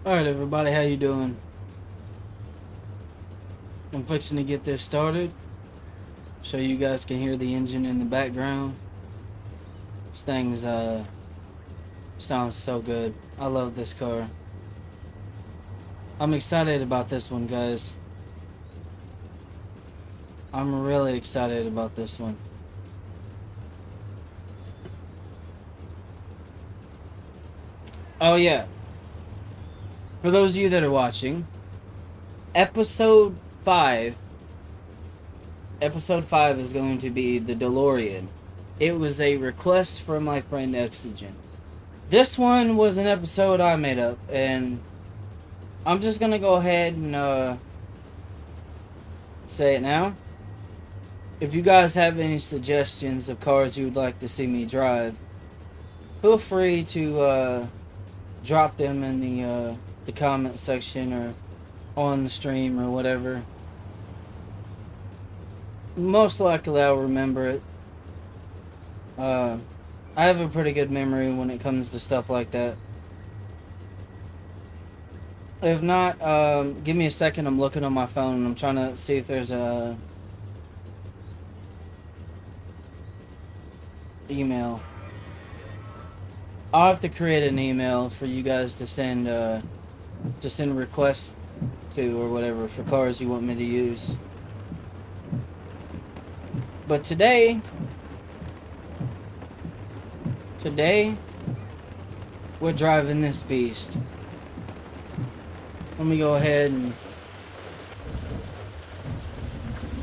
Alright everybody, how you doing? I'm fixing to get this started so you guys can hear the engine in the background. This thing's sounds so good. I love this car. I'm excited about this one, guys. I'm really excited about this one. Oh yeah, for those of you that are watching, episode 5 episode 5 is going to be the DeLorean. It was a request from my friend Oxygen. This one was an episode I made up, and I'm just gonna go ahead and say it now. If you guys have any suggestions of cars you'd like to see me drive, feel free to drop them in the comment section or on the stream or whatever. Most likely I'll remember it. I have a pretty good memory when it comes to stuff like that. If not, give me a second. I'm looking on my phone. I'm trying to see if there's a email. I'll have to create an email for you guys to send requests to or whatever for cars you want me to use. But today we're driving this beast. Let me go ahead and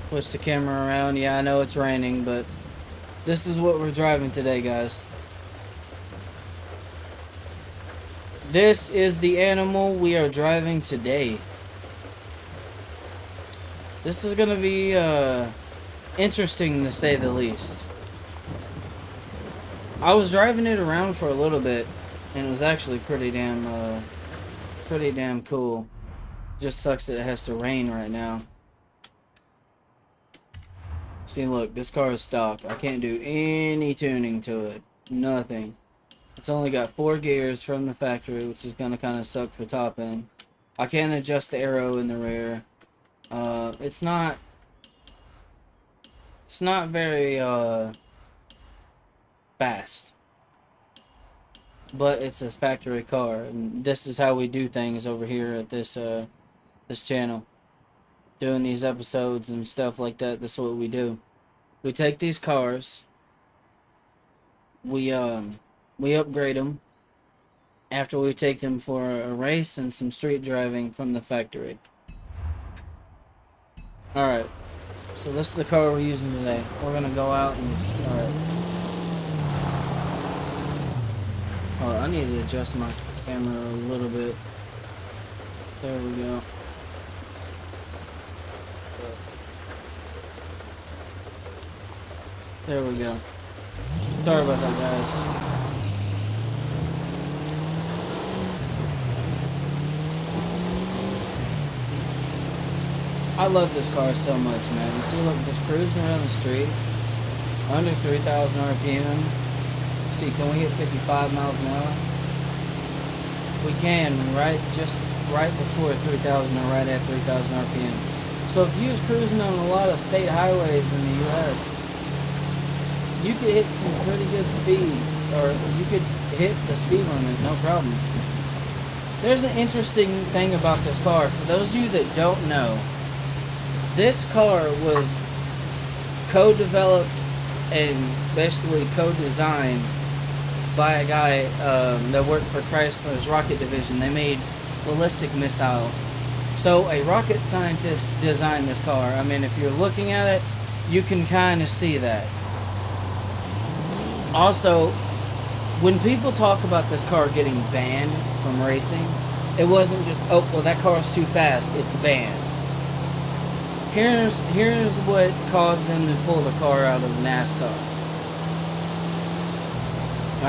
push the camera around. Yeah, I know it's raining, but this is what we're driving today, guys. This is the animal we are driving today. This is gonna be interesting to say the least. I was driving it around for a little bit, and it was actually pretty damn cool. Just sucks that it has to rain right now. See, look, this car is stock. I can't do any tuning to it. Nothing. It's only got 4 gears from the factory, which is gonna kind of suck for top end. I can't adjust the aero in the rear. It's not very fast, but it's a factory car, and this is how we do things over here at this channel. Doing these episodes and stuff like that. That's what we do. We take these cars, we upgrade them after we take them for a race and some street driving from the factory. Alright, so this is the car we're using today. We're gonna go out and... Alright. Oh, I need to adjust my camera a little bit. There we go. There we go. Sorry about that, guys. I love this car so much, man. You see, look, just cruising around the street, under 3,000 RPM. See, can we hit 55 miles an hour? We can, just right before 3,000 or right at 3,000 RPM. So if you was cruising on a lot of state highways in the U.S., you could hit some pretty good speeds, or you could hit the speed limit, no problem. There's an interesting thing about this car. For those of you that don't know, this car was co-developed and basically co-designed by a guy that worked for Chrysler's rocket division. They made ballistic missiles. So a rocket scientist designed this car. I mean, if you're looking at it, you can kind of see that. Also, when people talk about this car getting banned from racing, it wasn't just, oh, well, that car's too fast, it's banned. Here's what caused them to pull the car out of NASCAR.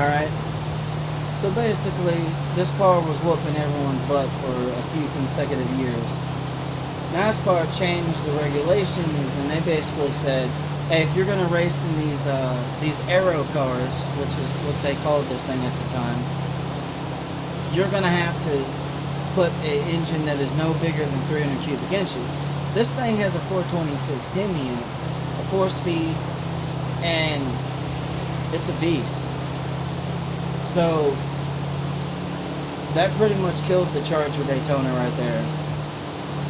Alright? So basically, this car was whooping everyone's butt for a few consecutive years. NASCAR changed the regulations, and they basically said, hey, if you're going to race in these aero cars, which is what they called this thing at the time, you're going to have to put an engine that is no bigger than 300 cubic inches. This thing has a 426 Hemi in it, a 4-speed, and it's a beast. So that pretty much killed the Charger Daytona right there.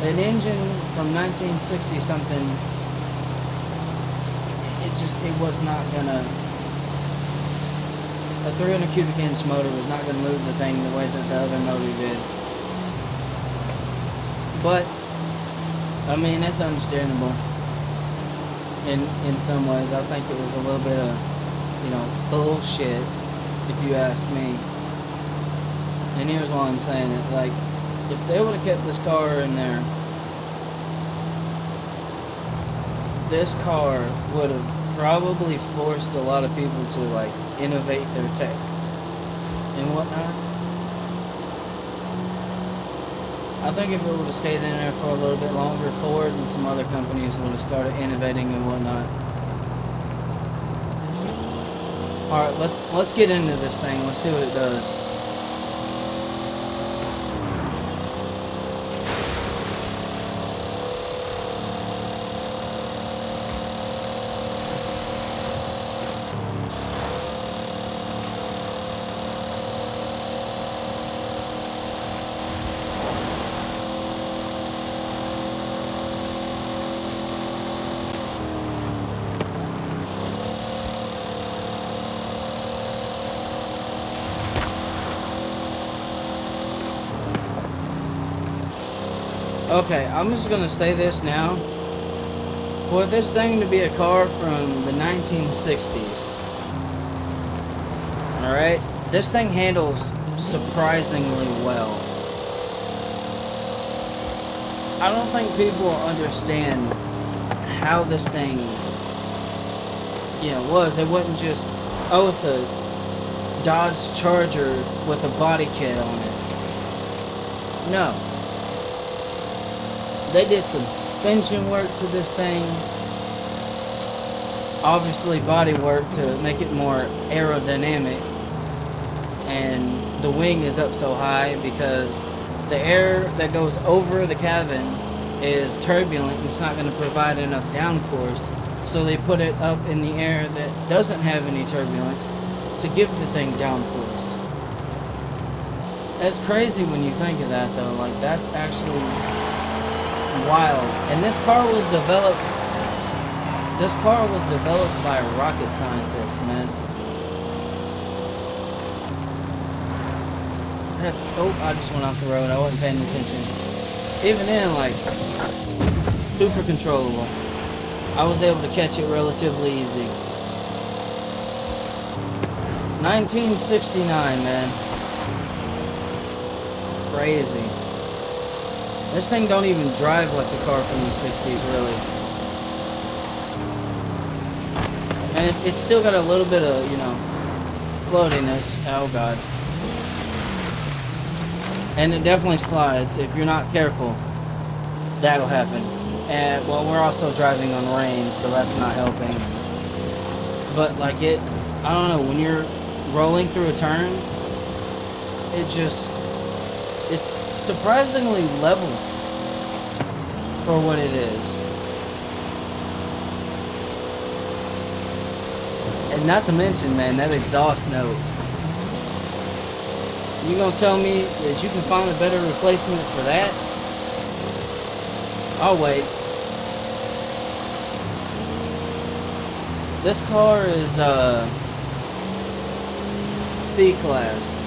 An engine from 1960 something, it was not gonna, a 300 cubic inch motor was not gonna move the thing the way that the other motor did. But I mean, that's understandable in some ways. I think it was a little bit of, bullshit, if you ask me. And here's why I'm saying it. Like, if they would have kept this car in there, this car would have probably forced a lot of people to, like, innovate their tech and whatnot. I think if it would have stayed in there for a little bit longer, Ford and some other companies would have started innovating and whatnot. Alright, let's get into this thing. Let's see what it does. Okay, I'm just gonna say this now. For this thing to be a car from the 1960s, alright, this thing handles surprisingly well. I don't think people understand how this thing, was. It wasn't just, oh, it's a Dodge Charger with a body kit on it. No. They did some suspension work to this thing. Obviously body work to make it more aerodynamic. And the wing is up so high because the air that goes over the cabin is turbulent. It's not going to provide enough downforce. So they put it up in the air that doesn't have any turbulence to give the thing downforce. That's crazy when you think of that though. Like, that's actually wild. And this car was developed by a rocket scientist, man. I just went off the road. I wasn't paying attention. Even then, like, super controllable. I was able to catch it relatively easy. 1969, man. Crazy. This thing don't even drive like the car from the 60s, really. And it's still got a little bit of, floatiness. Oh, God. And it definitely slides. If you're not careful, that'll happen. And, well, we're also driving on rain, so that's not helping. But, like, I don't know, when you're rolling through a turn, it's surprisingly level for what it is. And not to mention, man, that exhaust note. You gonna tell me that you can find a better replacement for that? I'll wait. This car is C-Class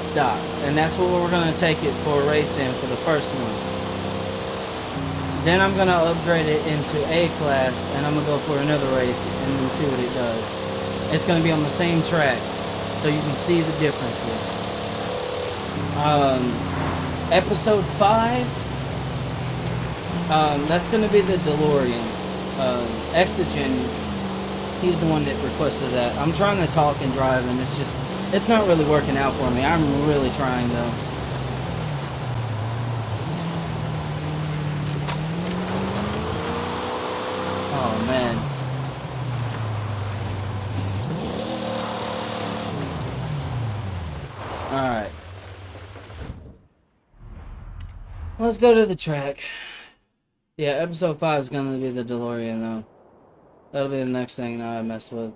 stock, and that's what we're going to take it for a race in for the first one. Then I'm going to upgrade it into A-Class, and I'm going to go for another race and then see what it does. It's going to be on the same track, so you can see the differences. Episode 5, that's going to be the DeLorean. Exogen, he's the one that requested that. I'm trying to talk and drive, and it's not really working out for me. I'm really trying, though. Oh, man. Alright. let's go to the track. Yeah, episode 5 is gonna be the DeLorean though. That'll be the next thing that I mess with.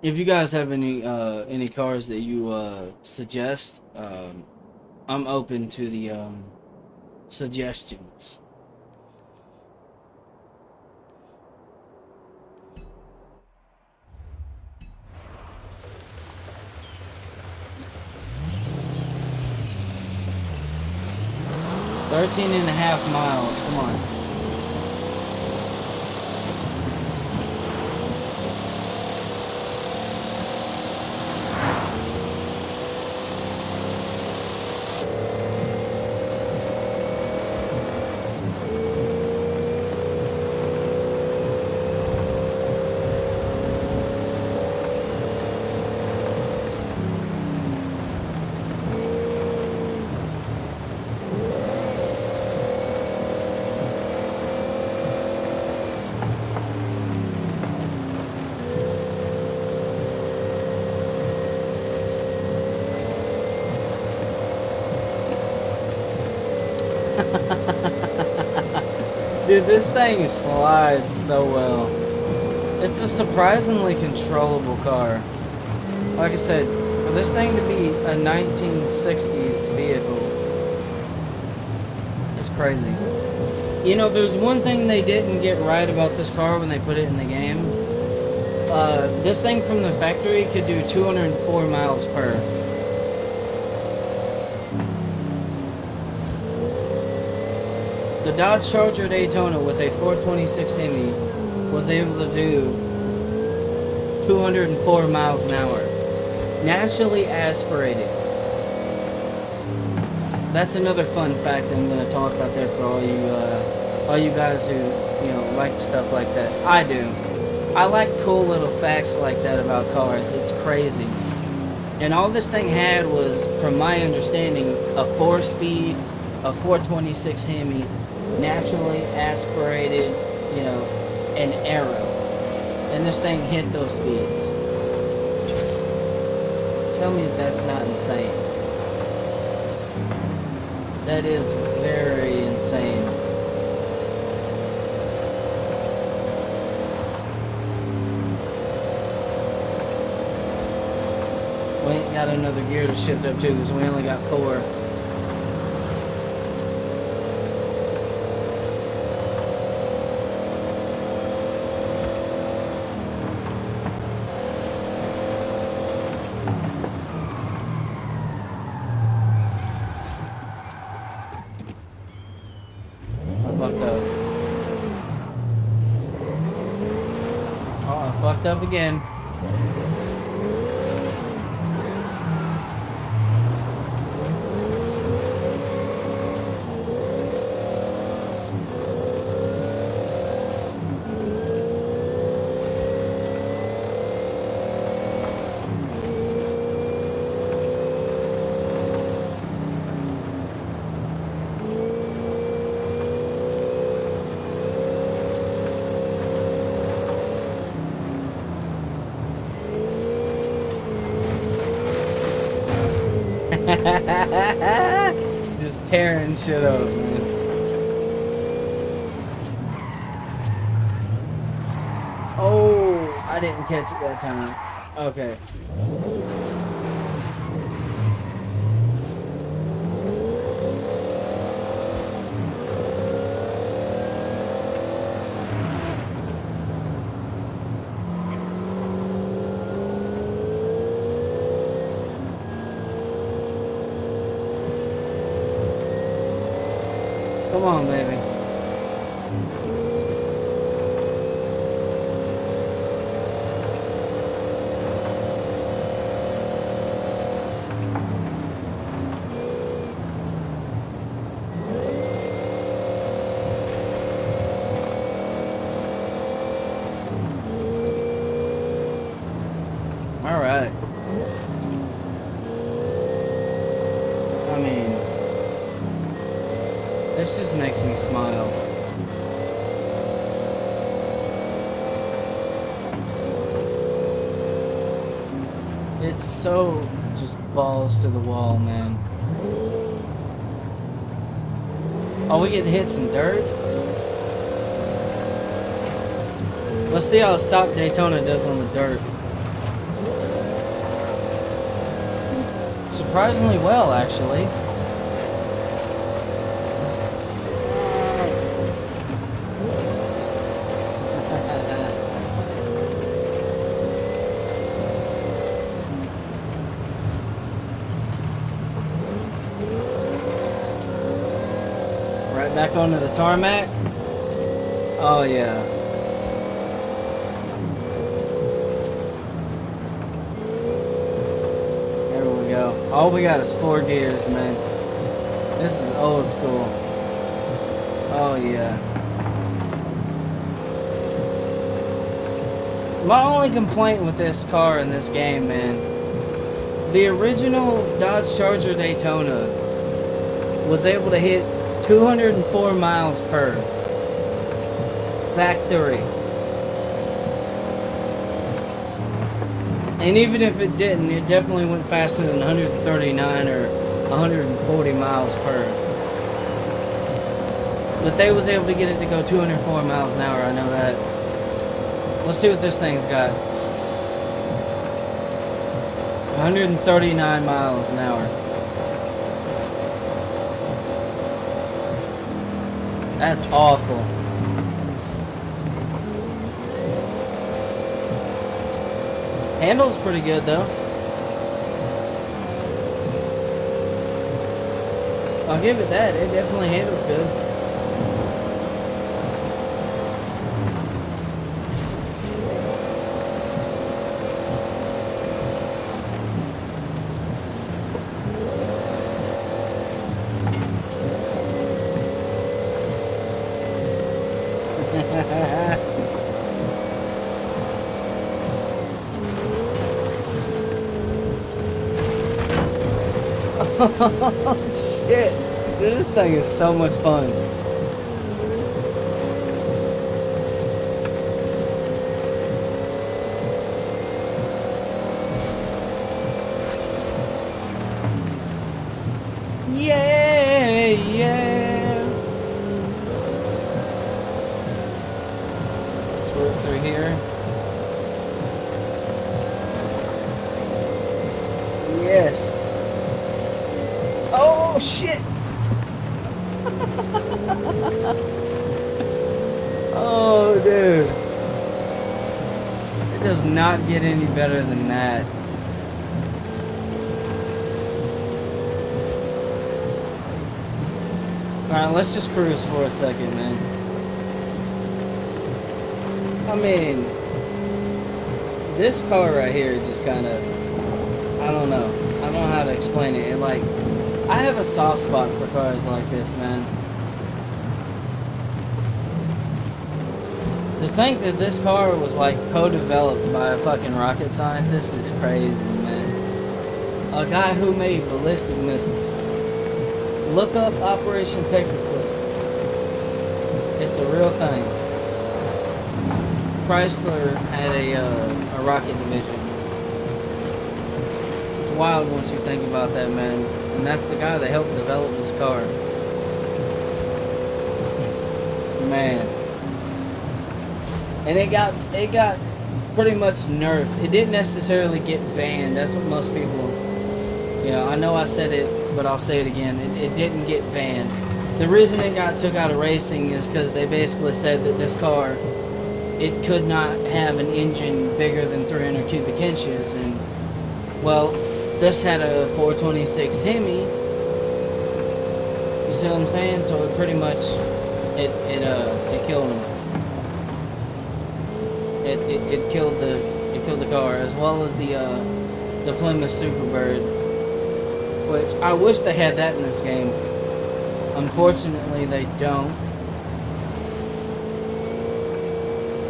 If you guys have any cars that you suggest, I'm open to the suggestions. Thirteen and a half miles. Come on. Dude, this thing slides so well. It's a surprisingly controllable car. Like I said, for this thing to be a 1960s vehicle, it's crazy. You know, there's one thing they didn't get right about this car when they put it in the game. This thing from the factory could do 204 miles per. The Dodge Charger Daytona with a 426 Hemi was able to do 204 miles an hour. Naturally aspirated. That's another fun fact I'm gonna toss out there for all you guys who, you know, like stuff like that. I do. I like cool little facts like that about cars. It's crazy. And all this thing had was, from my understanding, a 4-speed, a 426 Hemi, naturally aspirated, you know, an arrow. And this thing hit those speeds. Tell me if that's not insane. That is very insane. We ain't got another gear to shift up to because we only got 4. Fucked up again. Just tearing shit up, man. Oh, I didn't catch it that time. Okay. Come on, baby. All right. I mean, this just makes me smile. It's so just balls to the wall, man. Oh, we get to hit some dirt? Let's see how a stock Daytona does on the dirt. Surprisingly well, actually. Right back onto the tarmac. Oh yeah. There we go. All we got is 4 gears, man. This is old school. Oh yeah. My only complaint with this car in this game, man, the original Dodge Charger Daytona was able to hit 204 miles per factory. And even if it didn't, it definitely went faster than 139 or 140 miles per. But they was able to get it to go 204 miles an hour, I know that. Let's see what this thing's got. 139 miles an hour. That's awful. Handles pretty good though. I'll give it that. It definitely handles good. Oh shit, dude, this thing is so much fun. Yeah, yeah. Let's work through here. Yes. Oh shit! Oh dude, it does not get any better than that. Alright, let's just cruise for a second, man. I mean, this car right here just kind of, I don't know how to explain it. I have a soft spot for cars like this, man. To think that this car was like co-developed by a fucking rocket scientist is crazy, man. A guy who made ballistic missiles. Look up Operation Paperclip. It's the real thing. Chrysler had a rocket division. It's wild once you think about that, man. And that's the guy that helped develop this car. Man. And it got pretty much nerfed. It didn't necessarily get banned. That's what most people, I know I said it, but I'll say it again. It didn't get banned. The reason it got took out of racing is because they basically said that this car, it could not have an engine bigger than 300 cubic inches. And, well, this had a 426 Hemi. You see what I'm saying? So it pretty much, it killed him. It killed the car, as well as the Plymouth Superbird, which I wish they had that in this game. Unfortunately, they don't.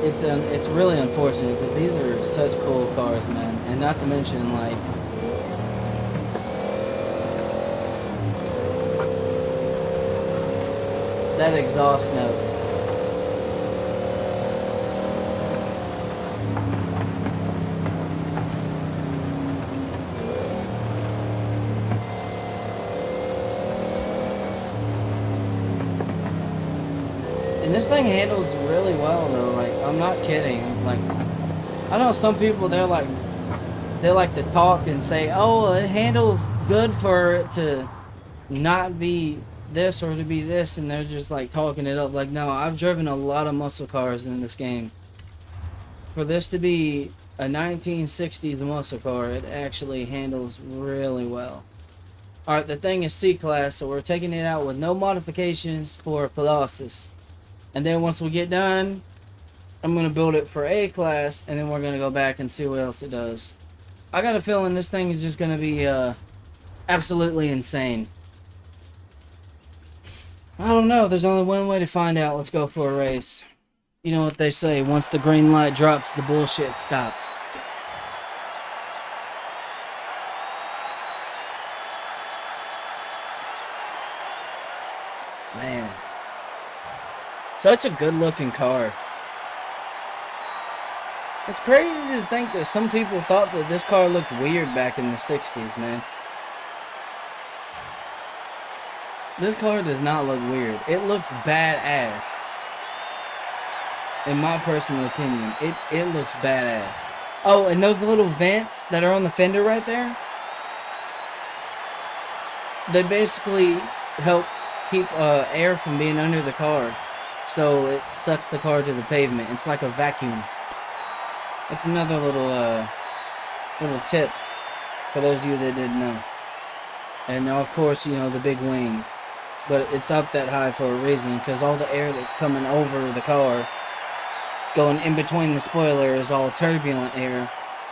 It's really unfortunate because these are such cool cars, man, and not to mention that exhaust note. this thing handles really well though. Like, I'm not kidding. Like, I know some people they like to talk and say, "Oh, it handles good for it to not be this or to be this," and they're just like talking it up. Like, no, I've driven a lot of muscle cars in this game. For this to be a 1960s muscle car, it actually handles really well. Alright, the thing is C-Class, so we're taking it out with no modifications for Colossus. And then once we get done, I'm going to build it for A-Class, and then we're going to go back and see what else it does. I got a feeling this thing is just going to be absolutely insane. I don't know, there's only one way to find out. Let's go for a race. You know what they say, once the green light drops, the bullshit stops. Man. Such a good looking car. It's crazy to think that some people thought that this car looked weird back in the 60s, man. This car does not look weird. It looks badass. In my personal opinion, it looks badass. Oh, and those little vents that are on the fender right there, they basically help keep air from being under the car, so it sucks the car to the pavement. It's like a vacuum. That's another little tip for those of you that didn't know. And of course, you know, the big wing, but it's up that high for a reason, because all the air that's coming over the car, going in between the spoiler, is all turbulent air,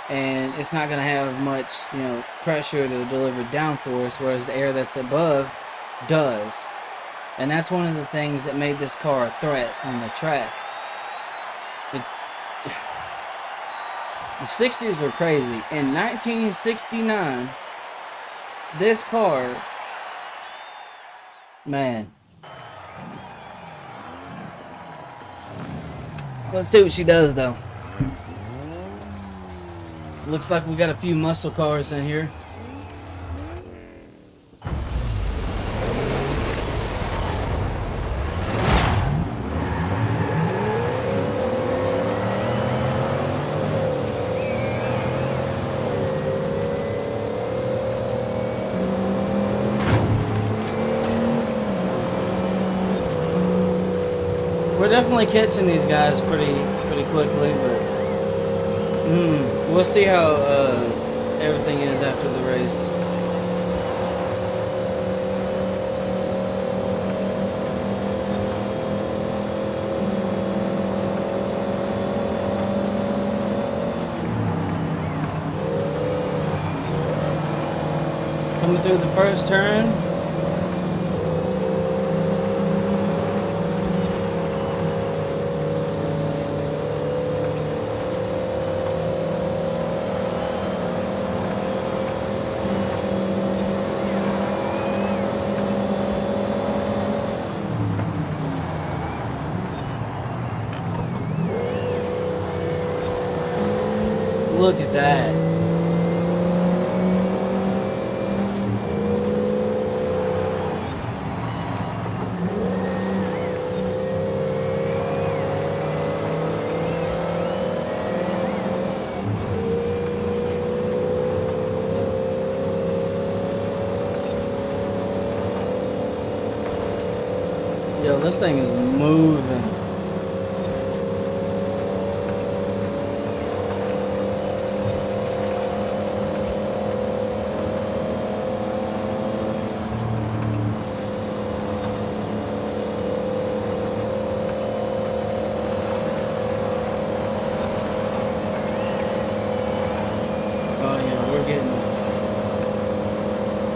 and it's not going to have much, you know, pressure to deliver downforce, whereas the air that's above does. And that's one of the things that made this car a threat on the track. The 60s were crazy. In 1969, this car, man. Let's see what she does, though. Looks like we got a few muscle cars in here. We're definitely catching these guys pretty quickly, but we'll see how everything is after the race. Coming through the first turn. Look at that. Yo, this thing is moving.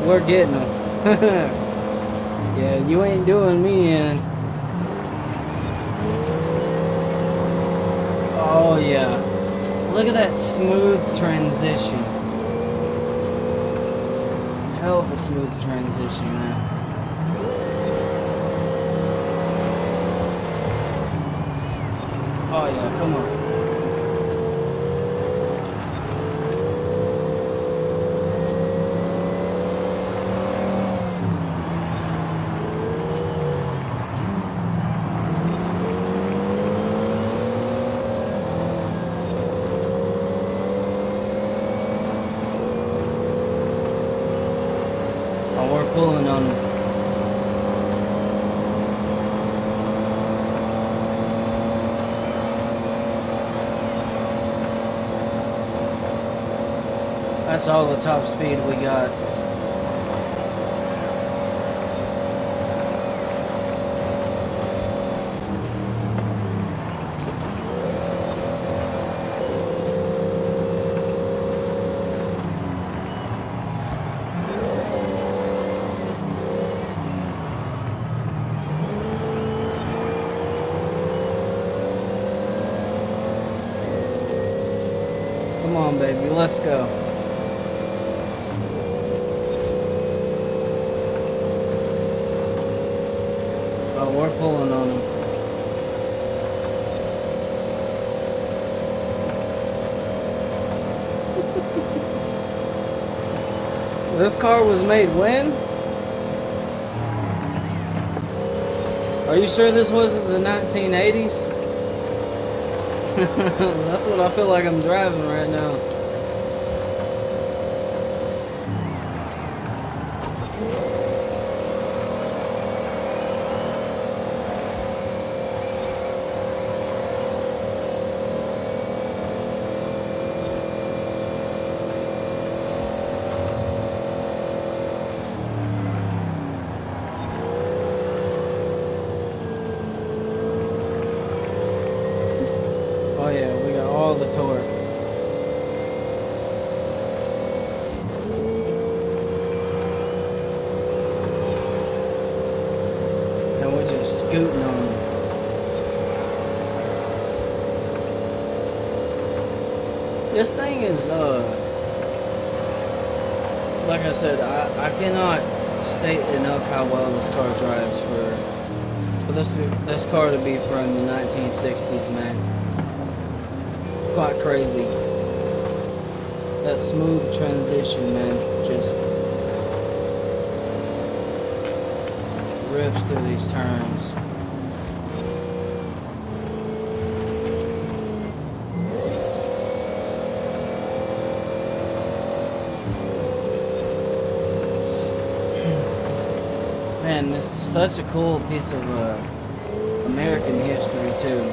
We're getting them. Yeah, you ain't doing me in. Oh yeah. Look at that smooth transition. Hell of a smooth transition, man. Oh yeah, come on. pulling on them. That's all the top speed we got. Come on, baby, let's go. Oh, we're pulling on them. This car was made when? Are you sure this wasn't the 1980s? That's what I feel like I'm driving right now. Oh yeah, we got all the torque. And we're just scooting on them. This thing is, like I said, I cannot state enough how well this car drives for this car to be from the 1960s, man. Quite crazy. That smooth transition, man, just rips through these turns. Man, this is such a cool piece of American history too.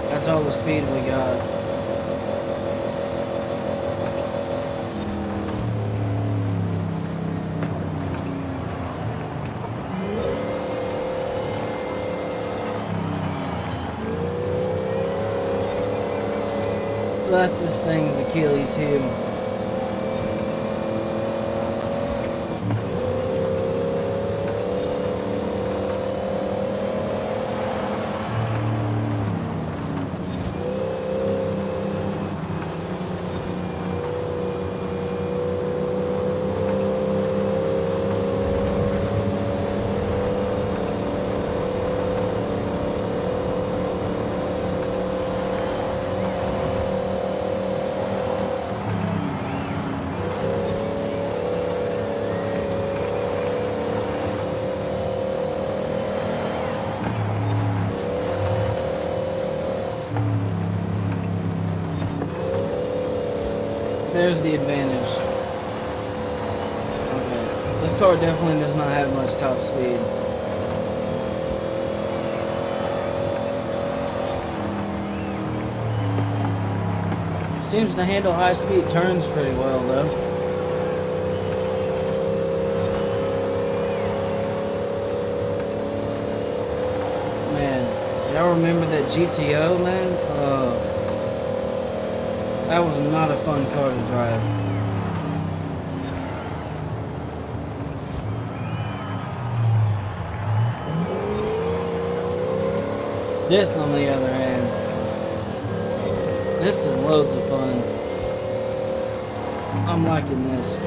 That's all the speed we got. That's this thing's Achilles heel. There's the advantage. Okay. This car definitely does not have much top speed. Seems to handle high speed turns pretty well though. Man, y'all remember that GTO, man? That was not a fun car to drive. This, on the other hand, this is loads of fun. I'm liking this.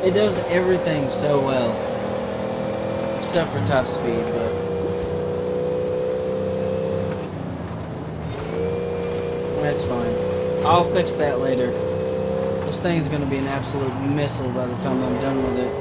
It does everything so well. Except for top speed, but... that's fine. I'll fix that later. This thing's gonna be an absolute missile by the time I'm done with it.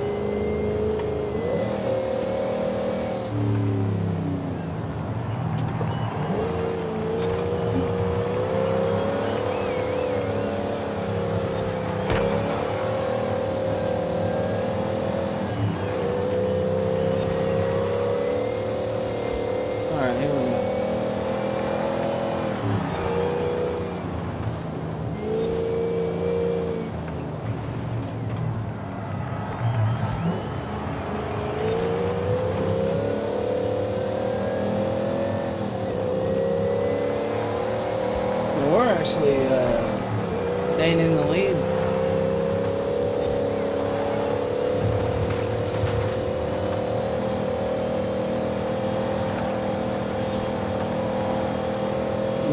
Alright, here we go. We're actually staying in the lead.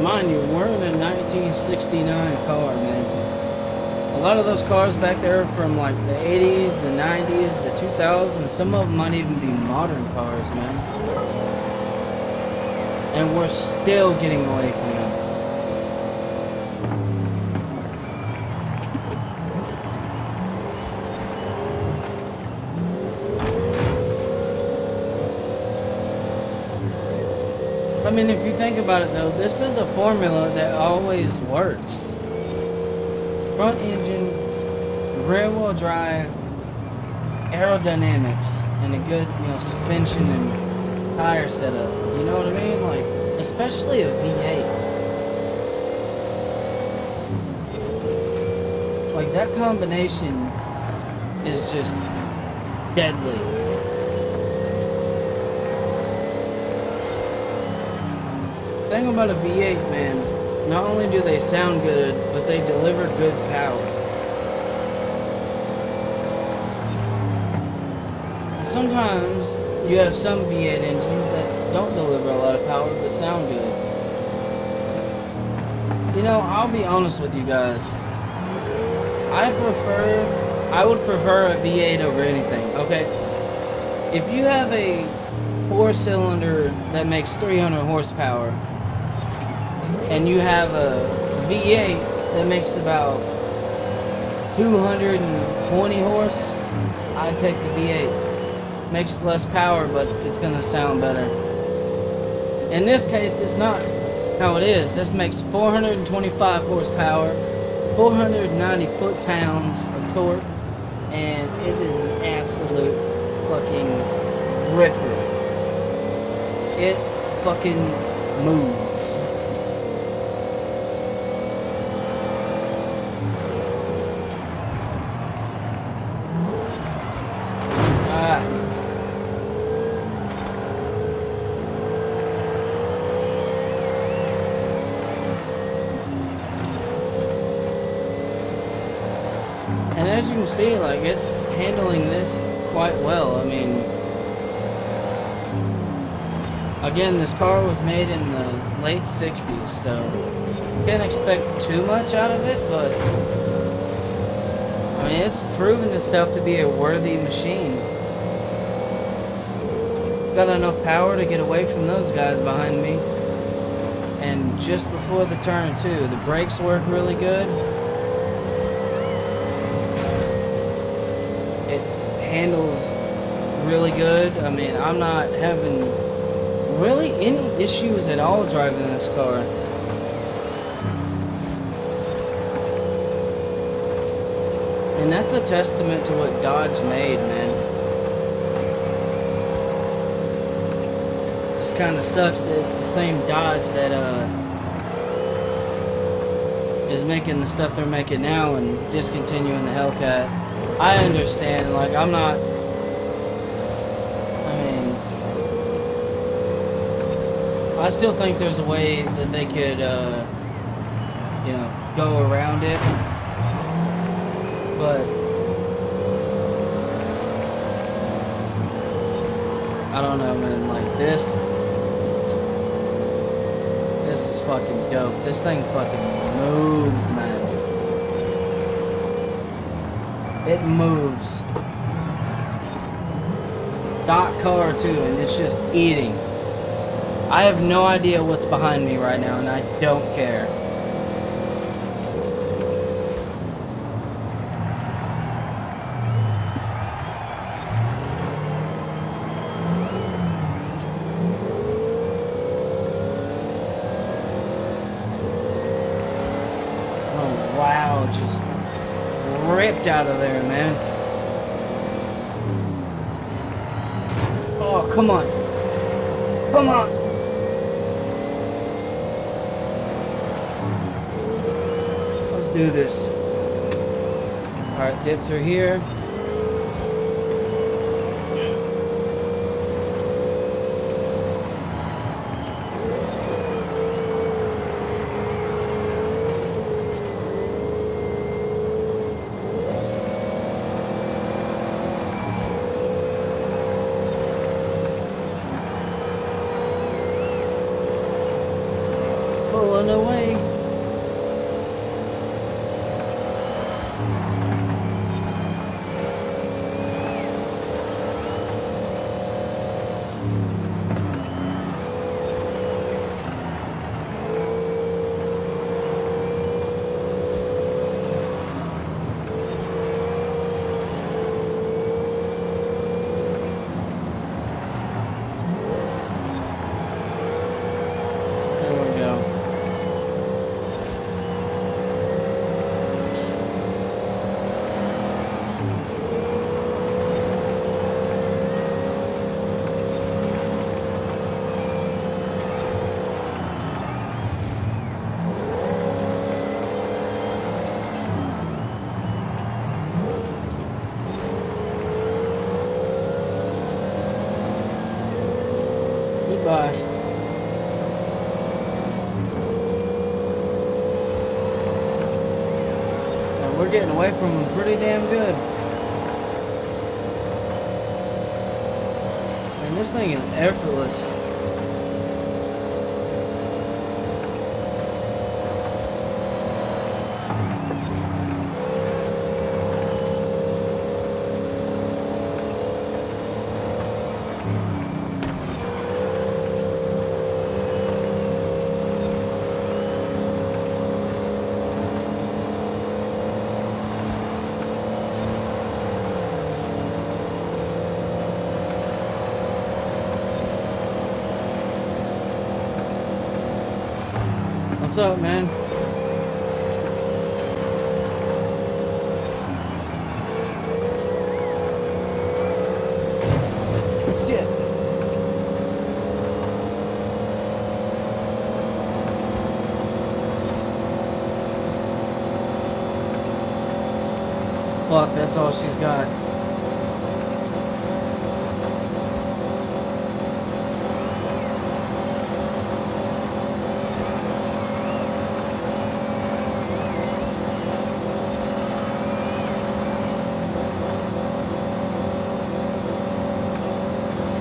Mind you, we're in a 1969 car, man. A lot of those cars back there are from like the 80s, the 90s, the 2000s. Some of them might even be modern cars, man. And we're still getting away from them. I mean, if you think about it though, this is a formula that always works. Front engine, rear wheel drive, aerodynamics, and a good, suspension and tire setup. You know what I mean? Like, especially a V8. Like, that combination is just deadly. The thing about a V8, man, not only do they sound good, but they deliver good power. And sometimes you have some V8 engines that don't deliver a lot of power, but sound good. I'll be honest with you guys. I would prefer a V8 over anything, okay? If you have a 4-cylinder that makes 300 horsepower, and you have a V8 that makes about 220 horse, I'd take the V8. Makes less power, but it's gonna sound better. In this case, it's not how it is. This makes 425 horsepower, 490 foot-pounds of torque, and it is an absolute fucking ripper. It fucking moves. And as you can see, like, it's handling this quite well. I mean, again, this car was made in the late 60s, so you can't expect too much out of it, but I mean, it's proven itself to be a worthy machine. Got enough power to get away from those guys behind me. And just before the turn, too, the brakes work really good. Handles really good. I mean, I'm not having really any issues at all driving this car. And that's a testament to what Dodge made, man. Just kind of sucks that it's the same Dodge that is making the stuff they're making now and discontinuing the Hellcat. I understand, like, I still think there's a way that they could, go around it, but I don't know, man, like, this is fucking dope. This thing fucking moves, man. It moves. Dark color too, and it's just eating. I have no idea what's behind me right now, and I don't care. Oh wow, just ripped out of there, man. Oh, come on. Come on. Let's do this. Alright, dip through here. Pulling away. There we go. Goodbye. And we're getting away from them pretty damn good. Man, this thing is effortless. What's up, man? Shit. Fuck, that's all she's got.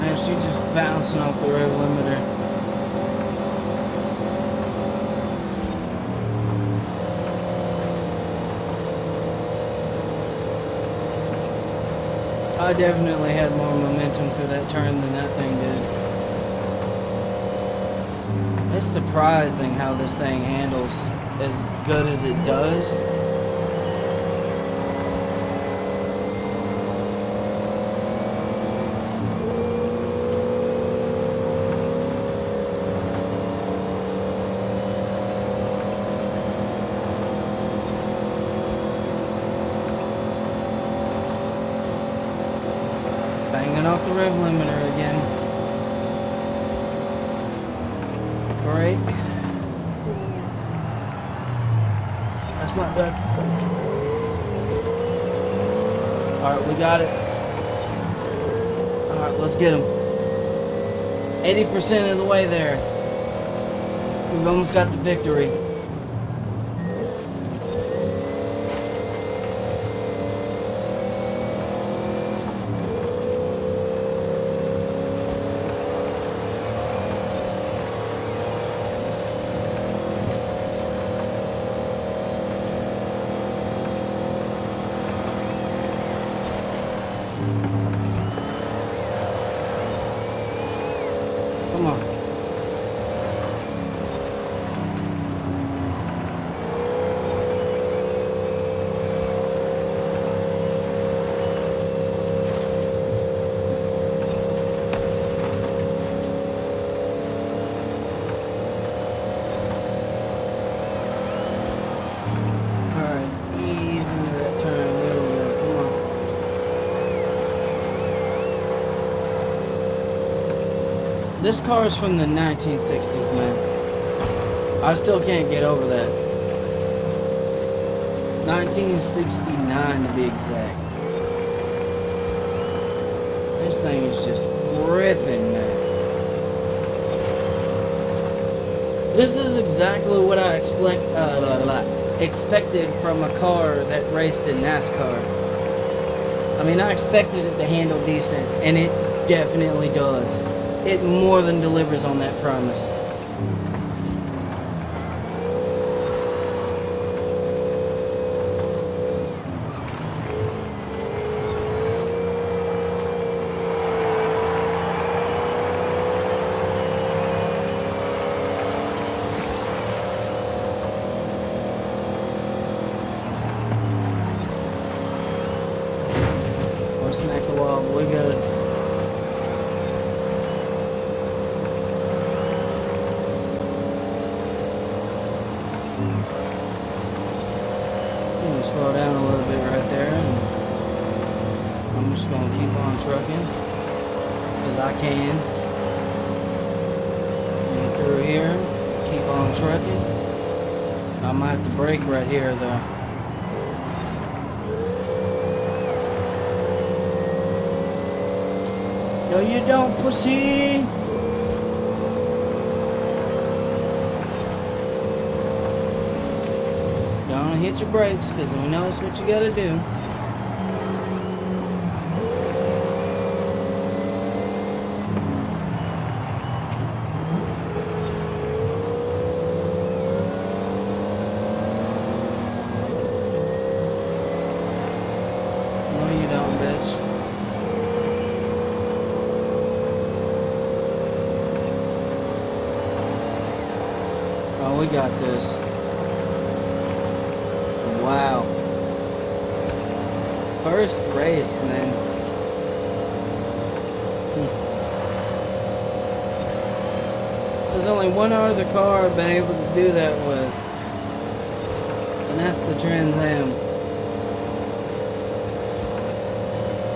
Man, she's just bouncing off the rev limiter. I definitely had more momentum through that turn than that thing did. It's surprising how this thing handles as good as it does. Banging off the rev limiter again. Brake. That's not good. Alright, we got it. Alright, let's get him. 80% of the way there. We've almost got the victory. This car is from the 1960s, man. I still can't get over that. 1969 to be exact. This thing is just ripping, man. This is exactly what I expected from a car that raced in NASCAR. I mean, I expected it to handle decent, and it definitely does. It more than delivers on that promise. Smack the wall, we're good. I'm gonna slow down a little bit right there, and I'm just gonna keep on trucking as I can. Get through here, keep on trucking. I might have to brake right here though. No, you don't, pussy! Don't hit your brakes, because we know it's what you gotta do. No, you don't, bitch. We got this. Wow. First race, man. There's only one other car I've been able to do that with. And that's the Trans Am.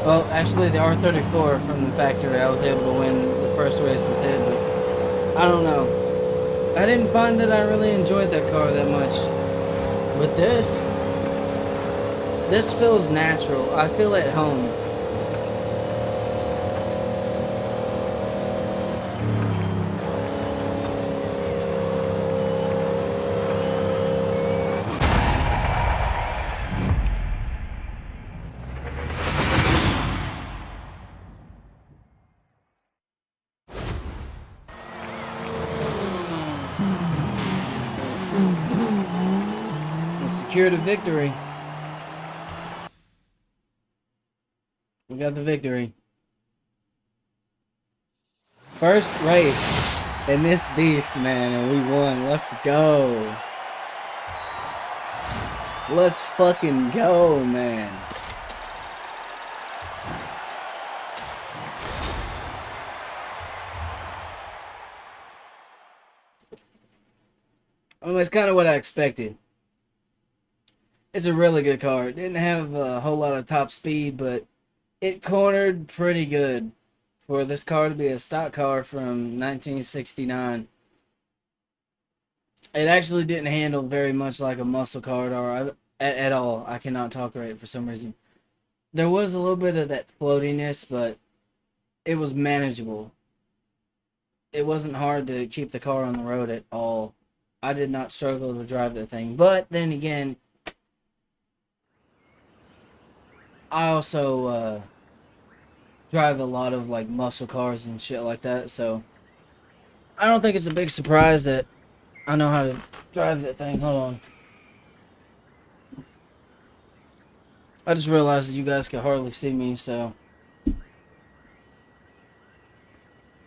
Well, actually the R34 from the factory. I was able to win the first race with it, but I don't know. I didn't find that I really enjoyed that car that much. But this feels natural. I feel at home. Secured a victory. We got the victory. First race in this beast, man, and we won. Let's go. Let's fucking go, man. I mean, it's kind of what I expected. It's a really good car. It didn't have a whole lot of top speed, but it cornered pretty good for this car to be a stock car from 1969. It actually didn't handle very much like a muscle car or at all. I cannot talk right for some reason. There was a little bit of that floatiness, but it was manageable. It wasn't hard to keep the car on the road at all. I did not struggle to drive that thing. But then again, I also drive a lot of like muscle cars and shit like that, so I don't think it's a big surprise that I know how to drive that thing. Hold on. I just realized that you guys could hardly see me, so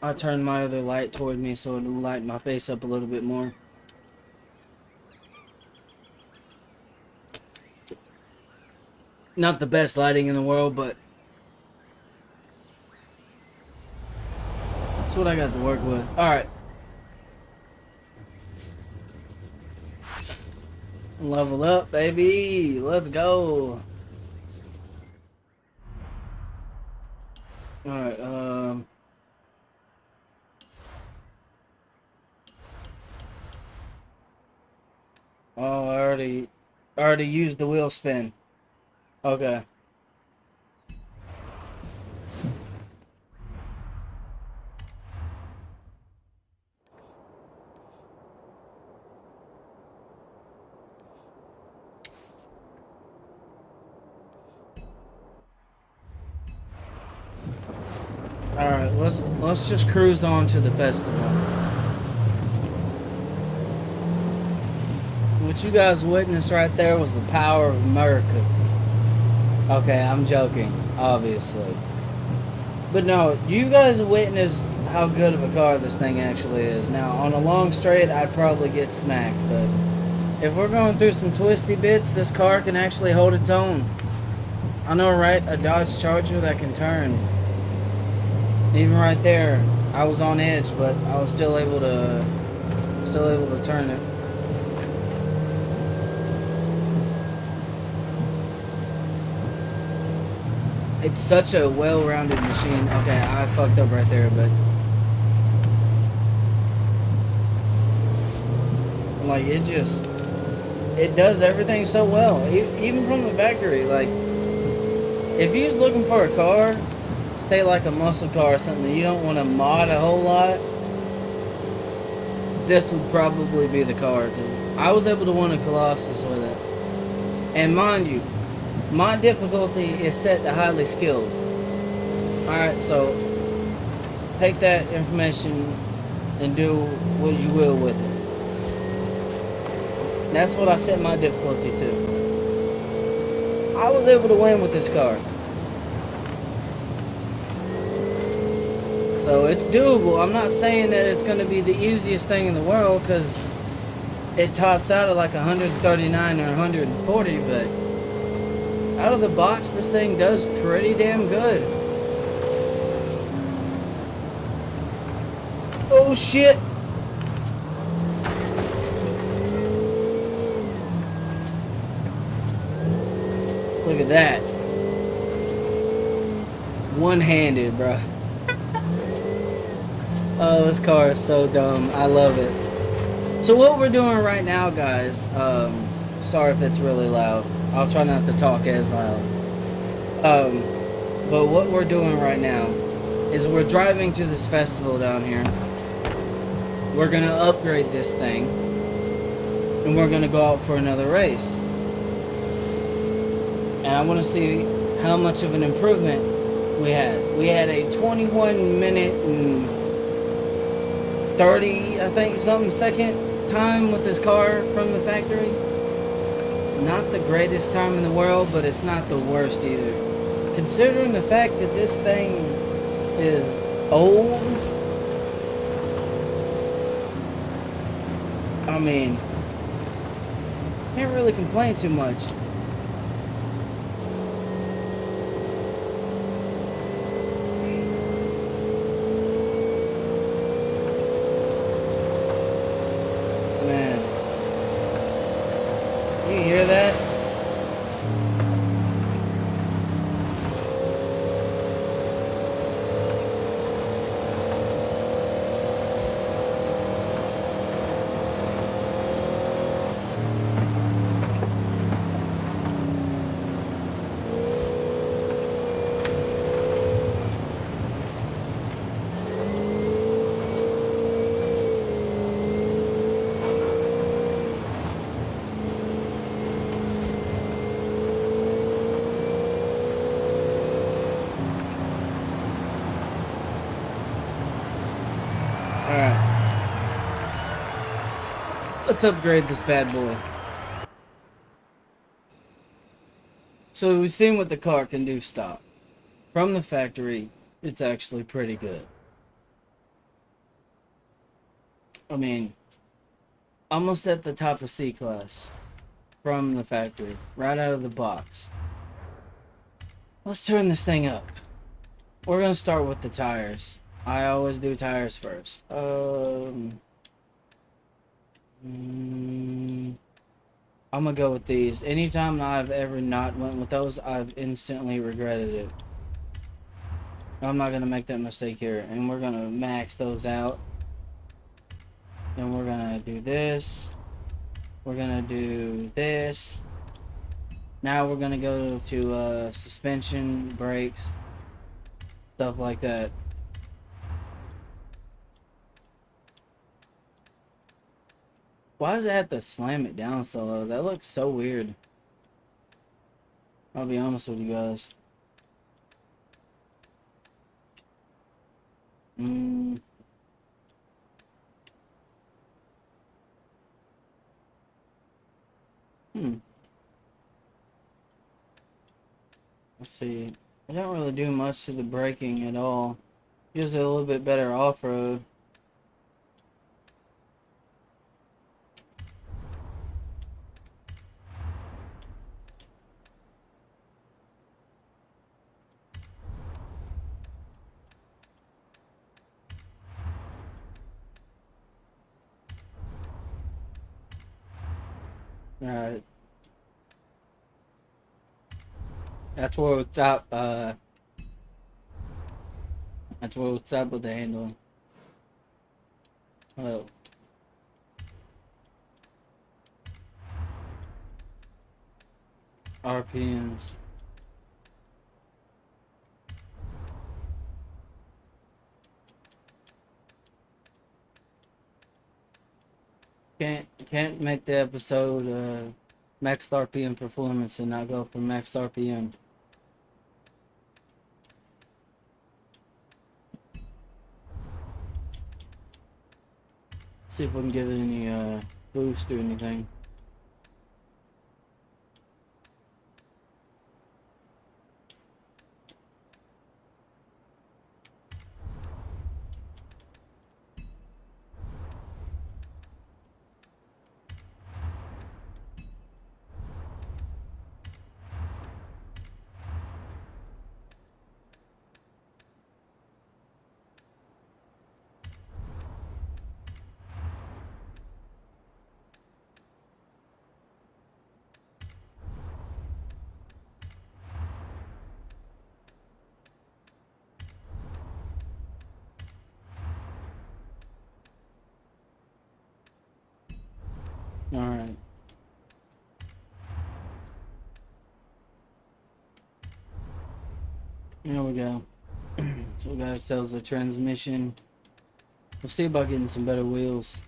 I turned my other light toward me so it'll light my face up a little bit more. Not the best lighting in the world, but that's what I got to work with. Alright. Level up, baby. Let's go. Alright, Oh, I already used the wheel spin. Okay. All right, let's just cruise on to the festival. What you guys witnessed right there was the power of America. Okay, I'm joking, obviously. But no, you guys witnessed how good of a car this thing actually is. Now, on a long straight, I'd probably get smacked, but if we're going through some twisty bits, this car can actually hold its own. I know, right? A Dodge Charger that can turn. Even right there, I was on edge, but I was still able to turn it. It's such a well-rounded machine. Okay, I fucked up right there, but like it does everything so well, even from the factory. Like, if you was looking for a car, say like a muscle car or something, you don't want to mod a whole lot, this would probably be the car, because I was able to win a Colossus with it. And mind you, my difficulty is set to highly skilled. Alright, so take that information and do what you will with it. That's what I set my difficulty to. I was able to win with this car. So it's doable. I'm not saying that it's going to be the easiest thing in the world, because it tops out at like 139 or 140, but out of the box, this thing does pretty damn good. Oh shit! Look at that. One-handed, bruh. Oh, this car is so dumb. I love it. So what we're doing right now, guys, sorry if it's really loud. I'll try not to talk as loud. But what we're doing right now is we're driving to this festival down here. We're gonna upgrade this thing, and we're gonna go out for another race. And I want to see how much of an improvement we had. We had a 21 minute and 30, I think, something second time with this car from the factory. Not the greatest time in the world, but it's not the worst either. Considering the fact that this thing is old, I mean, can't really complain too much. Man, you hear that? Alright. Let's upgrade this bad boy. So we've seen what the car can do stock. From the factory, it's actually pretty good. I mean, almost at the top of C-Class. From the factory. Right out of the box. Let's turn this thing up. We're gonna start with the tires. I always do tires first. I'm gonna go with these. Anytime I've ever not went with those, I've instantly regretted it. I'm not gonna make that mistake here. And we're gonna max those out. Then we're gonna do this. We're gonna do this. Now we're gonna go to suspension, brakes, stuff like that. Why does it have to slam it down so low? That looks so weird. I'll be honest with you guys. Let's see. I don't really do much to the braking at all. Gives it a little bit better off-road. Alright. That's where we'll stop, that's where we'll stop with the handle. Oh. RPMs. Can't make the episode max RPM performance and not go for max RPM. See if we can give it any boost or anything. Alright. Here we go. So we got ourselves a transmission. We'll see about getting some better wheels.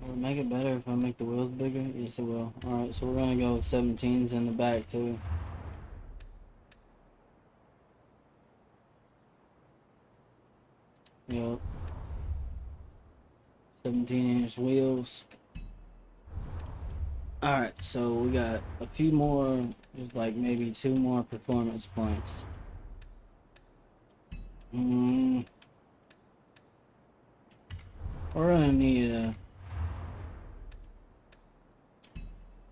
Will it make it better if I make the wheels bigger? Yes, it will. Alright, so we're gonna go with 17s in the back too. Yep. 17-inch wheels. Alright, so we got a few more, just like maybe 2 more performance points. We're gonna need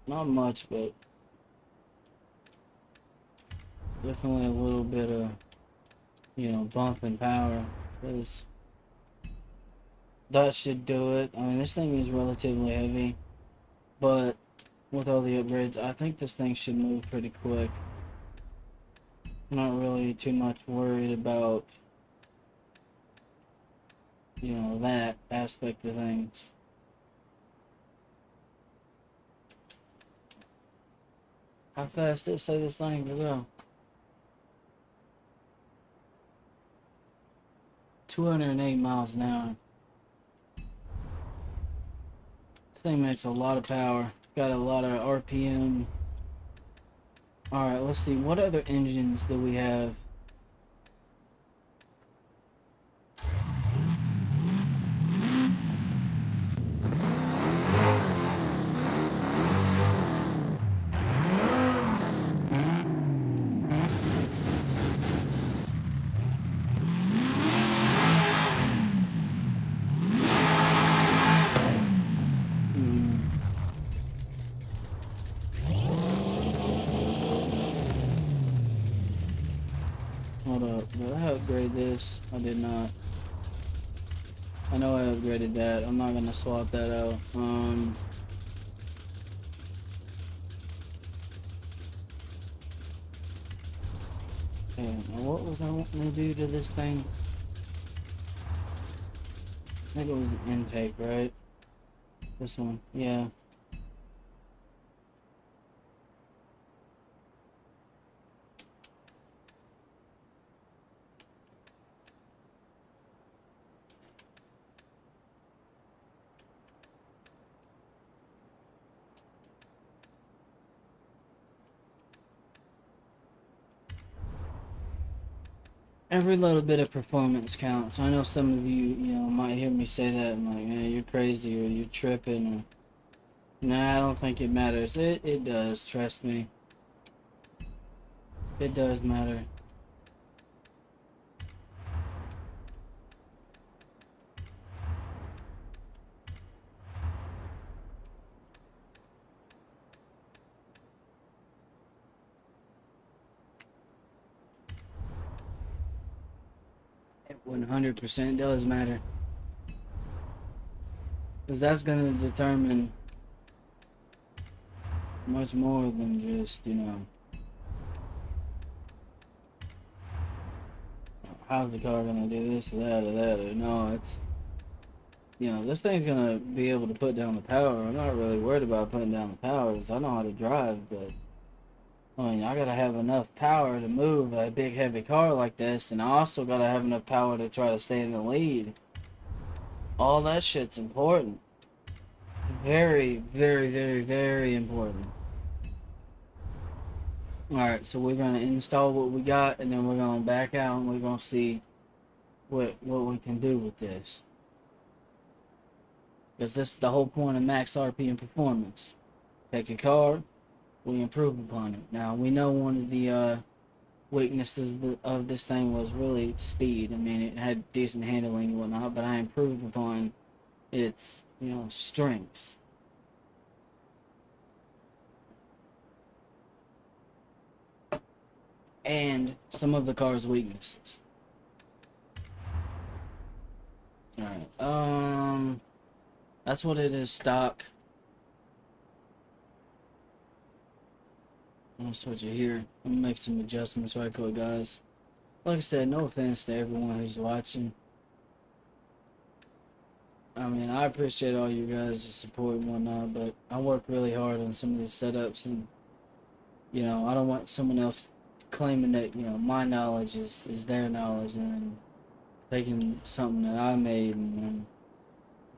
not much, but definitely a little bit of, bump in power. Because that should do it. I mean, this thing is relatively heavy, but with all the upgrades, I think this thing should move pretty quick. I'm not really too much worried about, that aspect of things. How fast did it say this thing to go? 208 miles an hour. This thing makes a lot of power. Got a lot of RPM. Alright, let's see. What other engines do we have? Hold up, did I upgrade this? I did not. I know I upgraded that. I'm not gonna swap that out. Okay, now what was I wanting to do to this thing? I think it was an intake, right? This one, yeah. Every little bit of performance counts. I know some of you, might hear me say that and like, man, you're crazy or you're tripping or nah, I don't think it matters. It does, trust me. It does matter. It 100% does matter. Because that's going to determine much more than just, how's the car going to do this or that or that. Or no, it's, this thing's going to be able to put down the power. I'm not really worried about putting down the power because I know how to drive, but I mean, I gotta have enough power to move a big heavy car like this, and I also gotta have enough power to try to stay in the lead. All that shit's important. Very, very, very, very important. Alright, so we're gonna install what we got, and then we're gonna back out, and we're gonna see what we can do with this. Because this is the whole point of max RPM performance. Take a car, we improve upon it. Now, we know one of the weaknesses of this thing was really speed. I mean, it had decent handling and whatnot, but I improved upon its, strengths. And some of the car's weaknesses. Alright, that's what it is stock. I'm gonna switch it here. I'm gonna make some adjustments right quick, guys. Like I said, no offense to everyone who's watching. I mean, I appreciate all you guys' support and whatnot, but I work really hard on some of these setups, and I don't want someone else claiming that my knowledge is their knowledge and taking something that I made and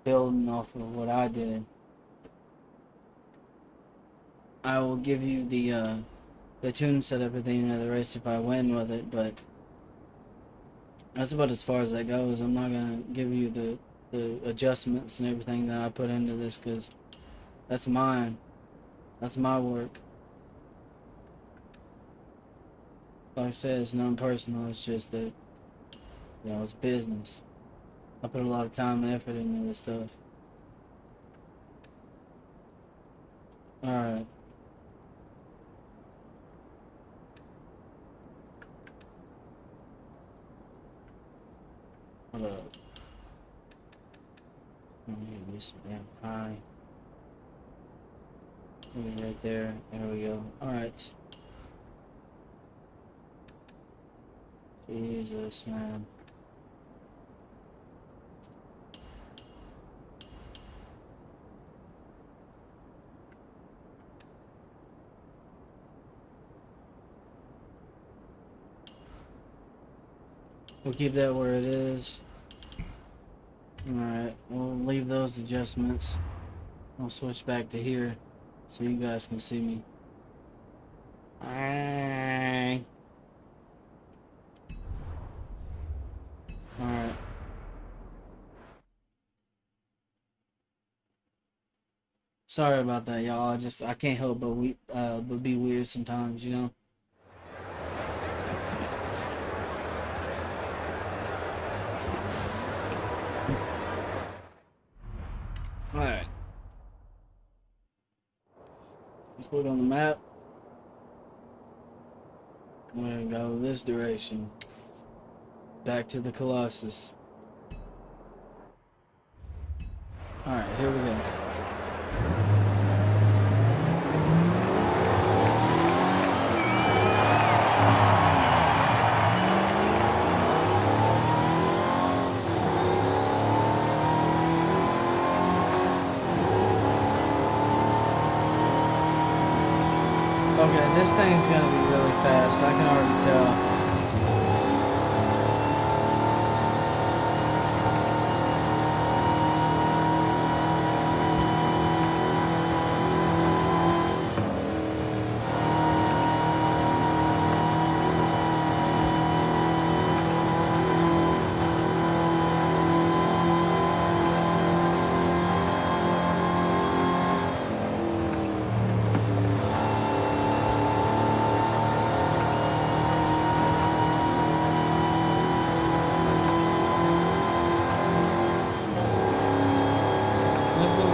building off of what I did. I will give you the tune setup at the end of the race if I win with it, but that's about as far as that goes. I'm not gonna give you the adjustments and everything that I put into this because that's mine. That's my work. Like I said, it's nothing personal. It's just that, it's business. I put a lot of time and effort into this stuff. Alright. Hold up. I need to do some damn high. Right there. There we go. Alright. Jesus, man. We'll keep that where it is. Alright, we'll leave those adjustments. I'll switch back to here so you guys can see me. Alright. Sorry about that, y'all. I can't help but be weird sometimes, Alright. Let's look on the map. We're gonna go this direction. Back to the Colossus. Alright, here we go. Okay, this thing's gonna be really fast. I can already tell.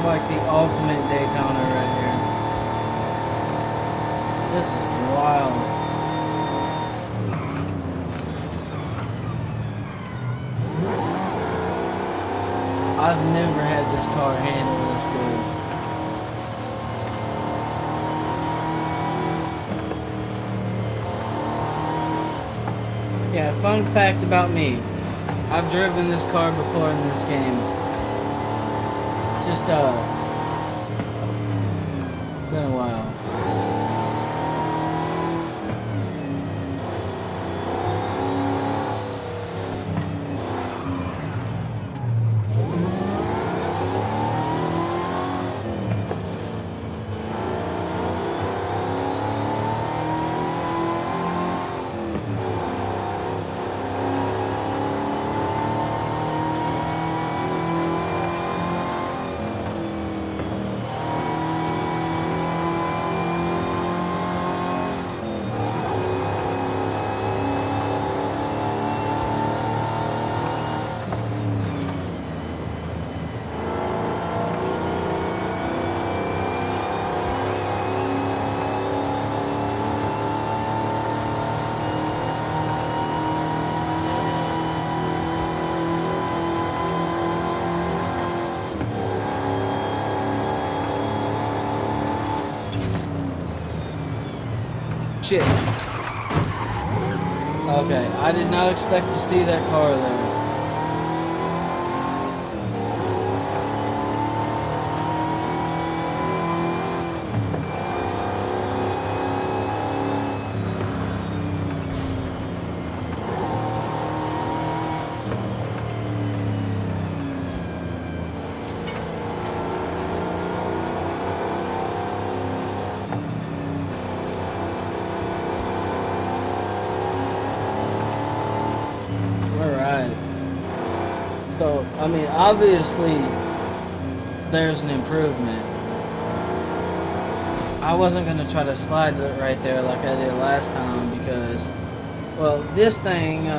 Like the ultimate Daytona right here. This is wild. I've never had this car handle this good. Yeah, fun fact about me. I've driven this car before in this game. It's just been a while. Shit. Okay, I did not expect to see that car there. So, I mean, obviously, there's an improvement. I wasn't going to try to slide it right there like I did last time because, well, this thing, if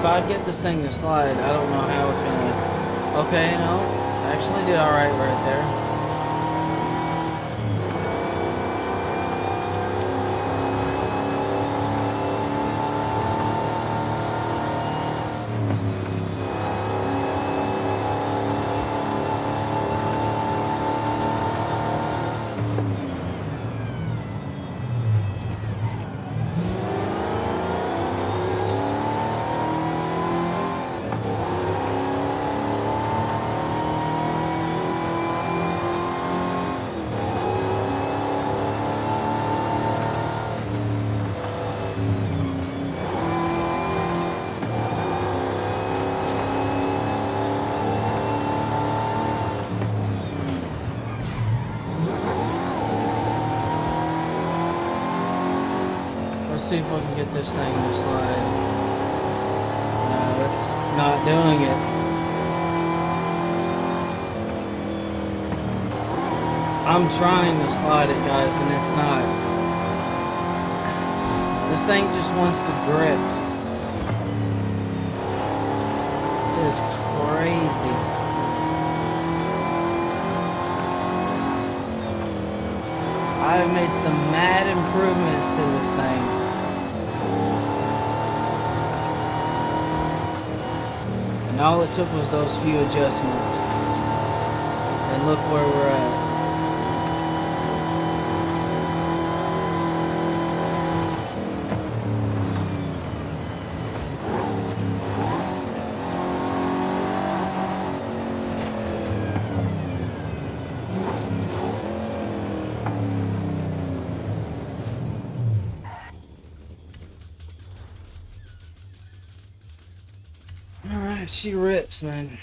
I get this thing to slide, I don't know how it's going to, okay, no, I actually did alright right there. Let's see if we can get this thing to slide. It's not doing it. I'm trying to slide it, guys, and it's not. This thing just wants to grip. It is crazy. I I've made some mad improvements to this thing. And all it took was those few adjustments. And look where we're at. Alright, she rips, man.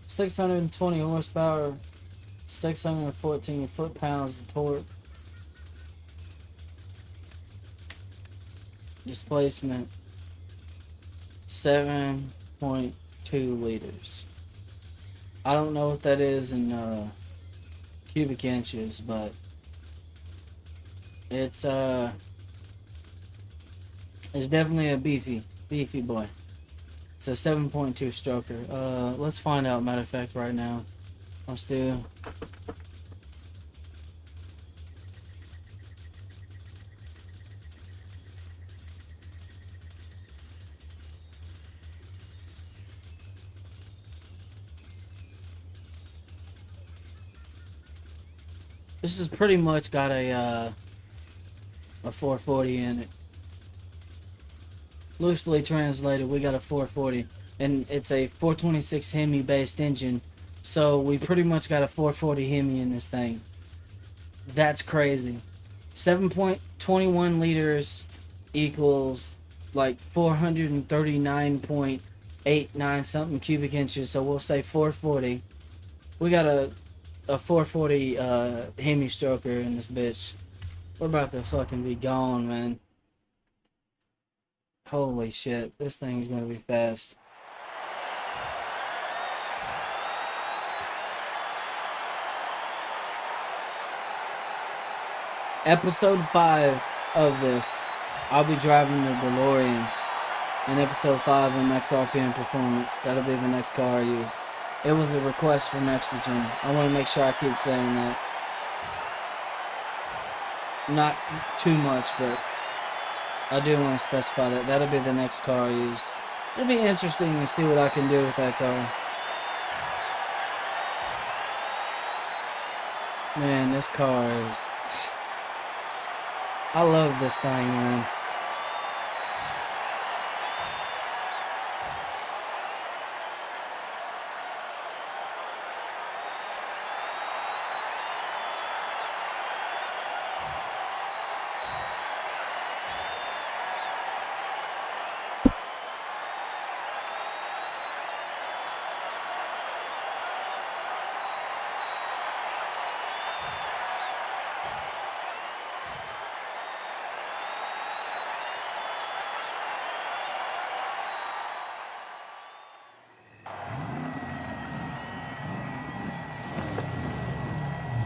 $620 horsepower, 614 foot-pounds of torque. Displacement 7.2 liters. I don't know what that is in cubic inches, but it's definitely a beefy boy. It's a 7.2 stroker. Let's find out, matter of fact, right now. Let's do... This has pretty much got a 440 in it. Loosely translated, we got a 440, and it's a 426 Hemi based engine, so we pretty much got a 440 Hemi in this thing. That's crazy. 7.21 liters equals like 439.89 something cubic inches, so we'll say 440. We got a 440 Hemi stroker in this bitch. We're about to fucking be gone, man. Holy shit, this thing's gonna be fast. Episode 5 of this, I'll be driving the DeLorean. In episode 5 on Max RPM Performance, that'll be the next car I use. It was a request from Mexigen. I want to make sure I keep saying that. Not too much, but I do want to specify that. That'll be the next car I use. It'll be interesting to see what I can do with that car. Man, this car is... I love this thing, man.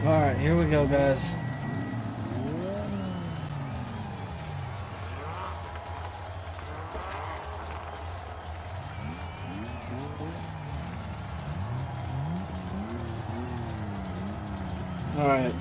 Alright, here we go, guys. Alright.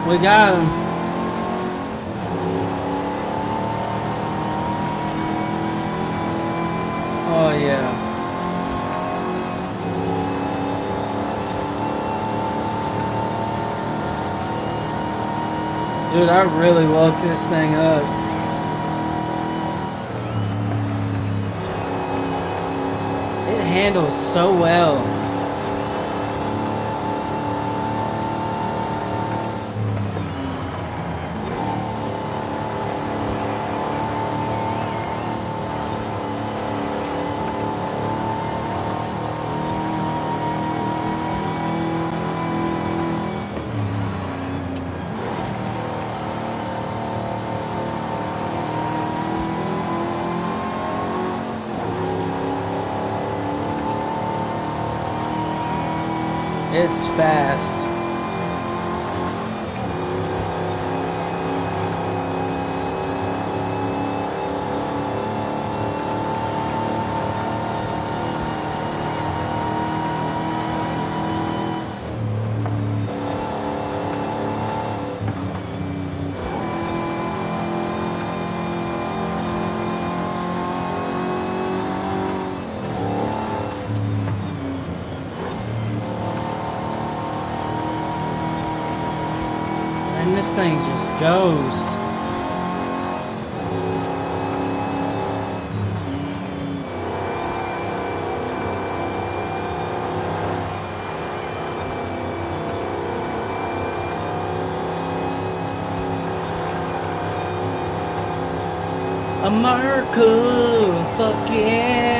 We got him. Oh yeah. Dude, I really woke this thing up. It handles so well. It's fast. And this thing just goes. America, fuck yeah.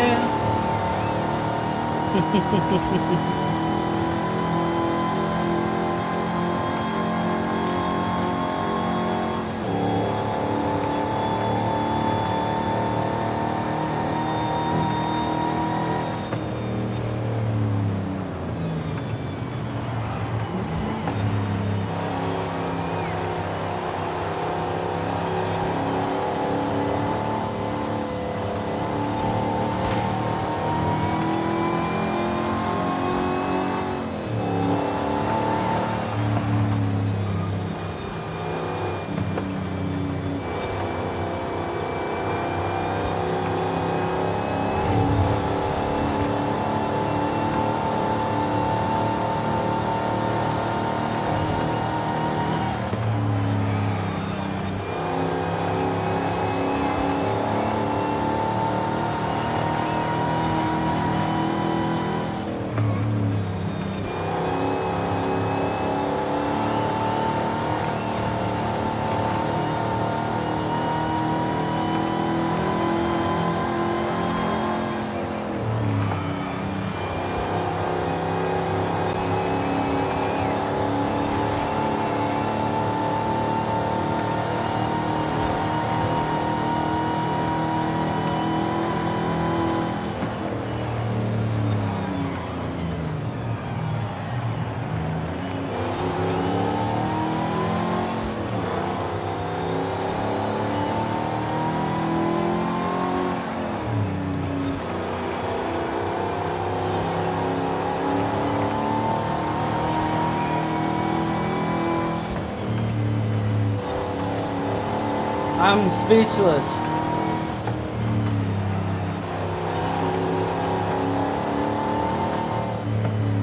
I'm speechless.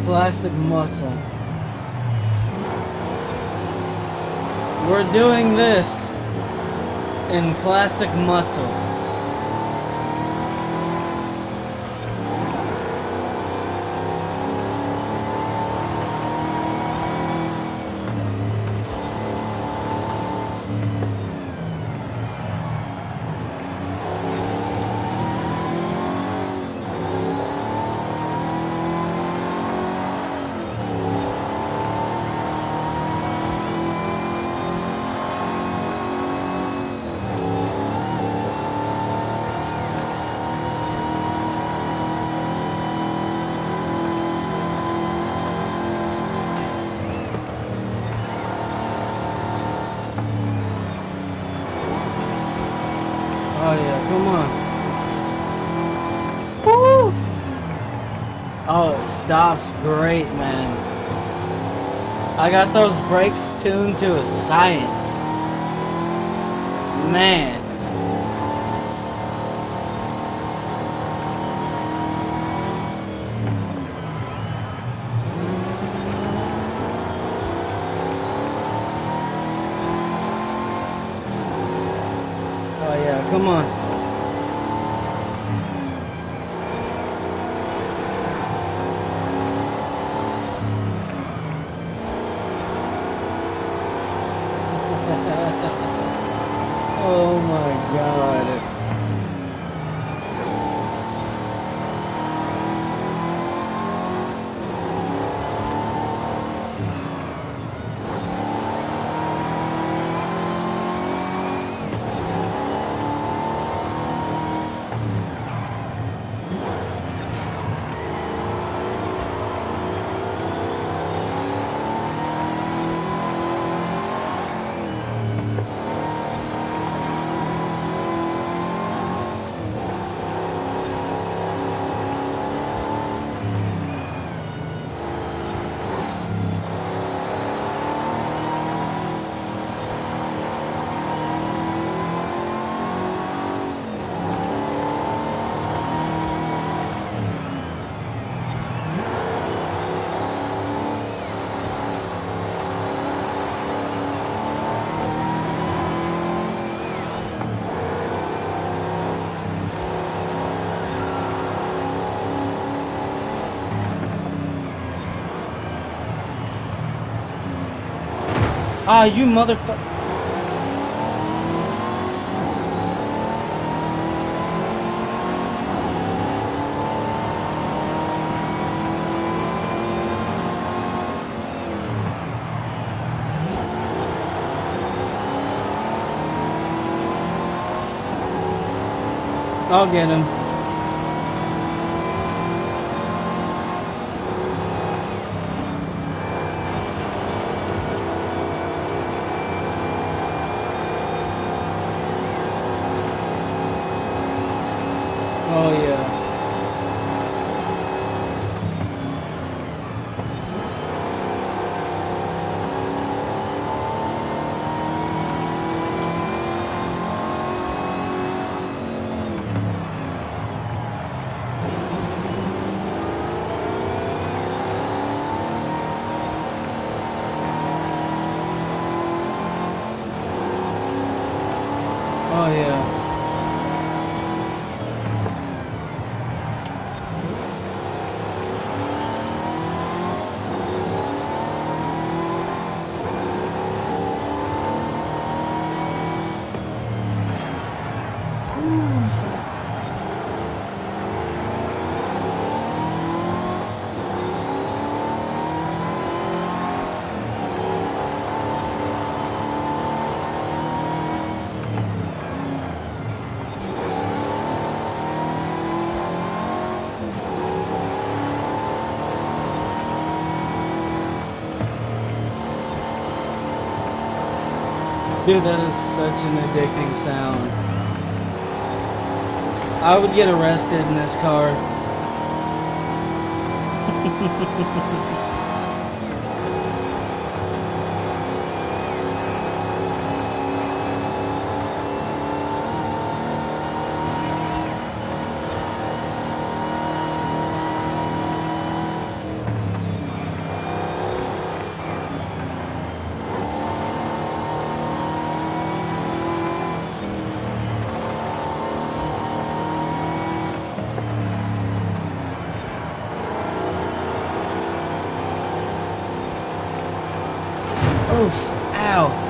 Plastic muscle. We're doing this in classic muscle. Oh yeah, come on. Woo! Oh, it stops great, man. I got those brakes tuned to a science. Man. Oh yeah, come on. Oh my god. Ah, you motherfucker. I'll get him. Oh yeah. Oh yeah. Dude, that is such an addicting sound. I would get arrested in this car. Oof. Ow.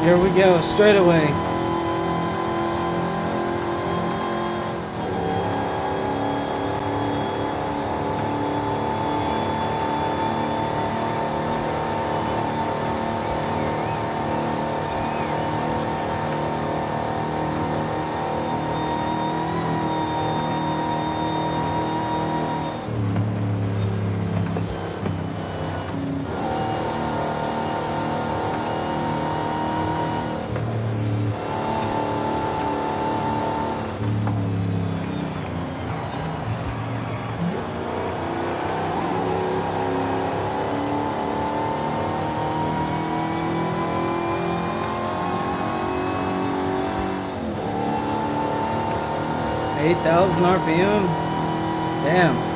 Here we go, straight away. Eight thousand RPM. Damn.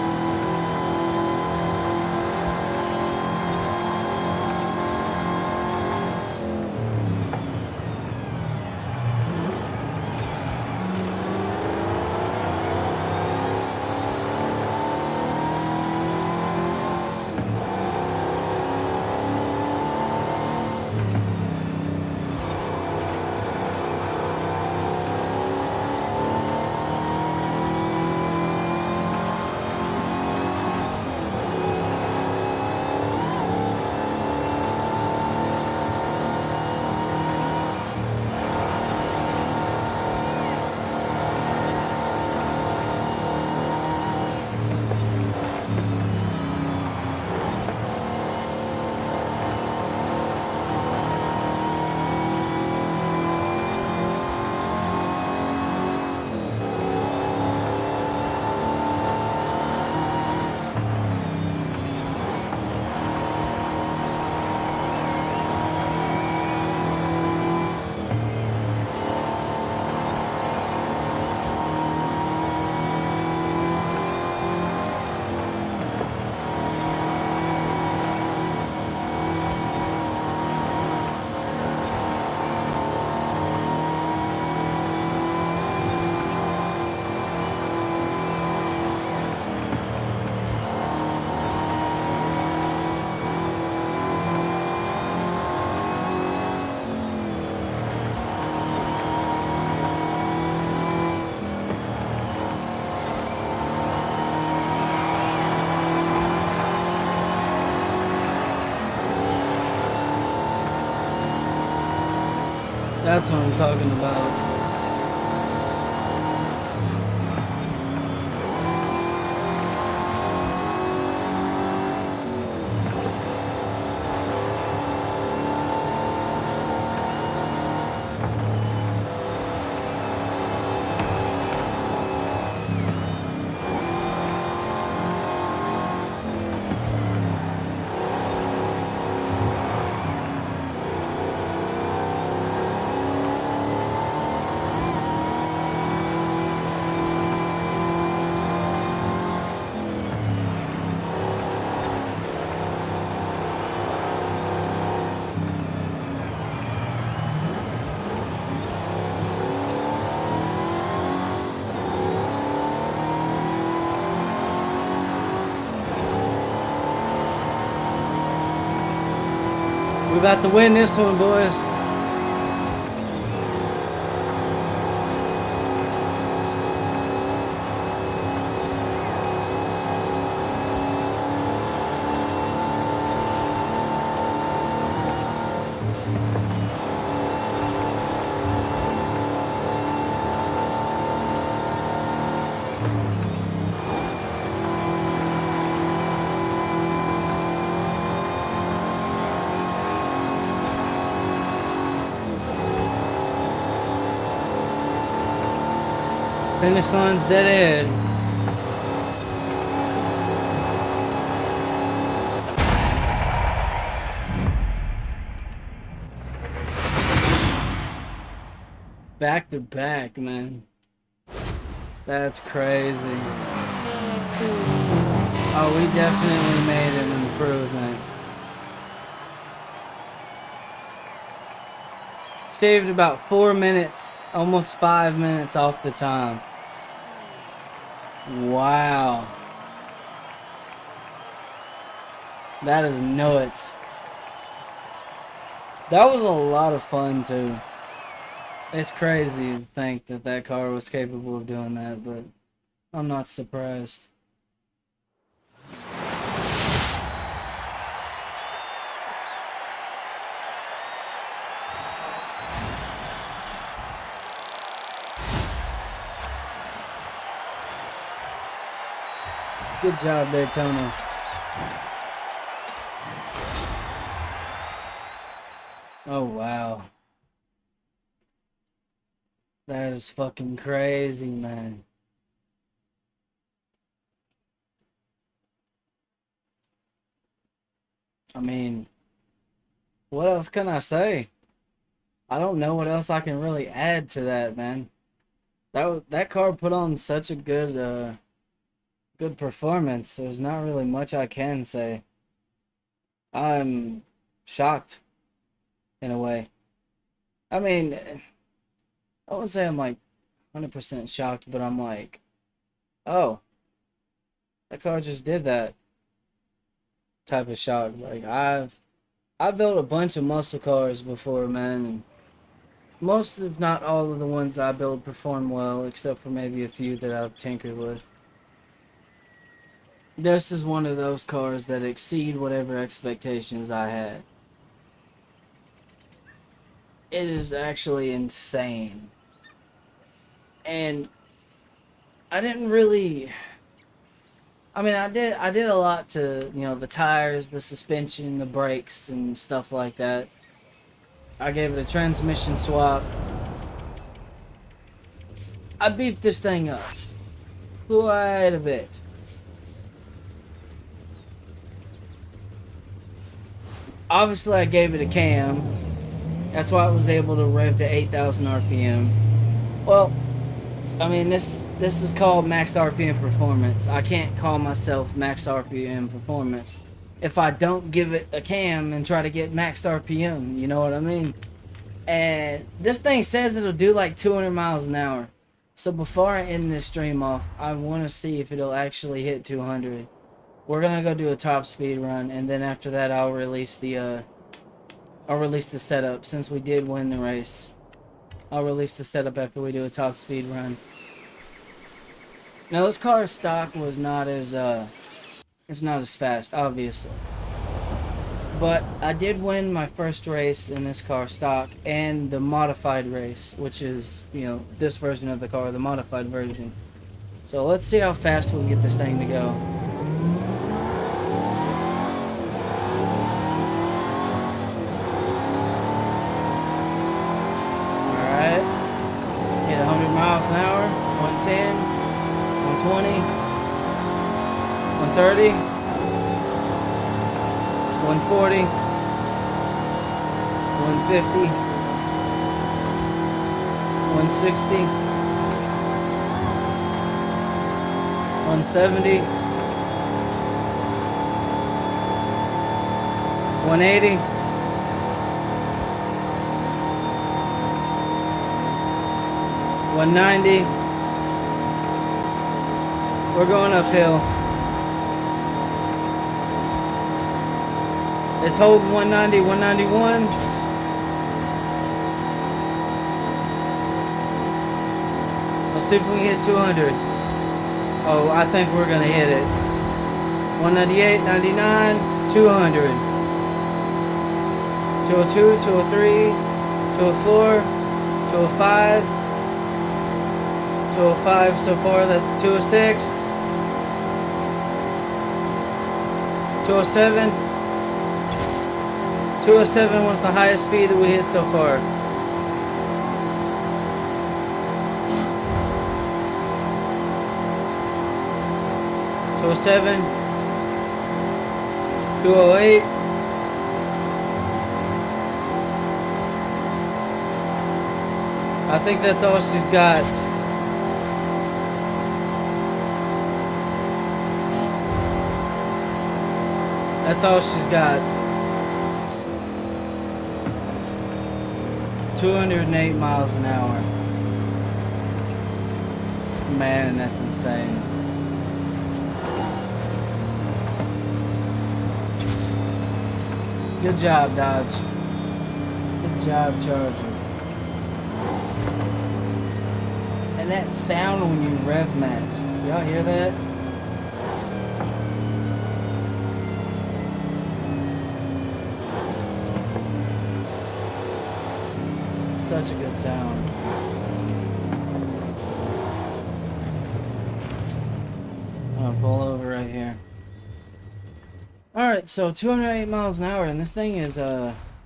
That's what I'm talking about. We about to win this one, boys. Finish line's dead ahead. Back to back, man. That's crazy. Oh, we definitely made an improvement. Saved about 4 minutes, almost 5 minutes off the time. Wow. That is nuts. That was a lot of fun too. It's crazy to think that that car was capable of doing that, but I'm not surprised. Good job, Daytona. Oh, wow. That is fucking crazy, man. I mean, what else can I say? I don't know what else I can really add to that, man. That car put on such a good performance. There's not really much I can say. I'm shocked in a way. I mean, I wouldn't say I'm like 100% shocked, but I'm like, oh, that car just did that type of shock. Like I've built a bunch of muscle cars before, man, and most, if not all, of the ones that I build perform well, except for maybe a few that I've tinkered with. This is one of those cars that exceed whatever expectations I had. It is actually insane. And I didn't really, I mean, I did a lot to, the tires, the suspension, the brakes and stuff like that. I gave it a transmission swap. I beefed this thing up quite a bit. Obviously, I gave it a cam. That's why I was able to rev to 8,000 RPM. Well, I mean, this is called max RPM performance. I can't call myself max RPM performance if I don't give it a cam and try to get max RPM. You know what I mean? And this thing says it'll do like 200 miles an hour. So before I end this stream off, I want to see if it'll actually hit 200. We're gonna go do a top speed run, and then after that, I'll release the setup. Since we did win the race, I'll release the setup after we do a top speed run. Now, this car's stock was not as it's not as fast, obviously, but I did win my first race in this car stock and the modified race, which is, this version of the car, the modified version. So let's see how fast we can get this thing to go. Hit 100 miles an hour, 110, 120, 130, 140, 150, 160, 170, 180, 190. We're going uphill. It's holding 190, 191. Let's see if we can hit 200. Oh, I think we're going to hit it. 198, 99, 200. 202, 203, 204, 205. 205 so far, that's 206. 207. 207 was the highest speed that we hit so far. 207. 208. I think that's all she's got. That's all she's got. 208 miles an hour. Man, that's insane. Good job, Dodge. Job charger. And that sound when you rev max. Y'all hear that? It's such a good sound. I'm gonna pull over right here. Alright, so 208 miles an hour, and this thing is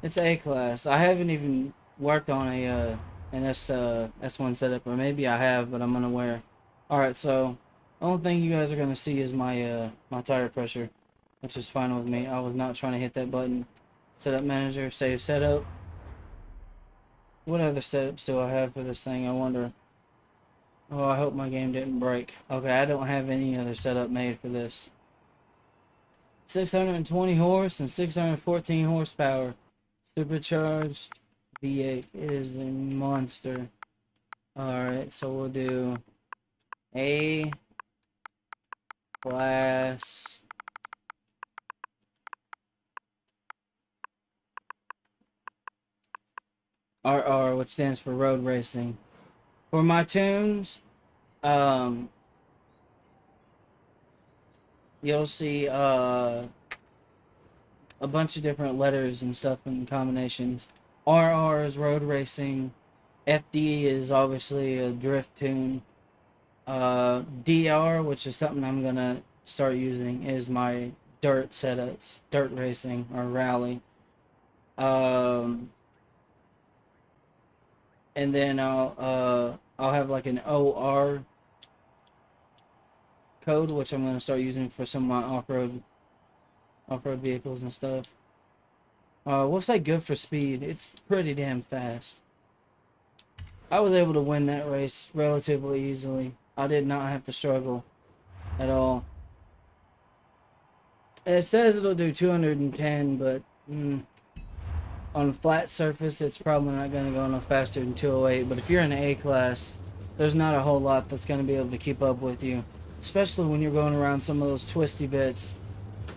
it's A-class. I haven't even worked on an S1 setup, or maybe I have, but I'm unaware. Alright, so the only thing you guys are gonna see is my my tire pressure, which is fine with me. I was not trying to hit that button. Setup manager, save setup. What other setups do I have for this thing, I wonder? Oh, I hope my game didn't break. Okay, I don't have any other setup made for this. 620 horse and 614 horsepower. Supercharged V8. It is a monster. Alright, so we'll do A class. RR, which stands for road racing. For my tunes, you'll see a bunch of different letters and stuff and combinations. RR is road racing. FD is obviously a drift tune. DR, which is something I'm gonna start using, is my dirt setups, dirt racing or rally. And then I'll have like an OR code, which I'm gonna start using for some of my off-road vehicles and stuff. We'll say good for speed. It's pretty damn fast. I was able to win that race relatively easily. I did not have to struggle at all. It says it'll do 210, but on a flat surface, it's probably not going to go no faster than 208. But if you're in A class, there's not a whole lot that's going to be able to keep up with you, especially when you're going around some of those twisty bits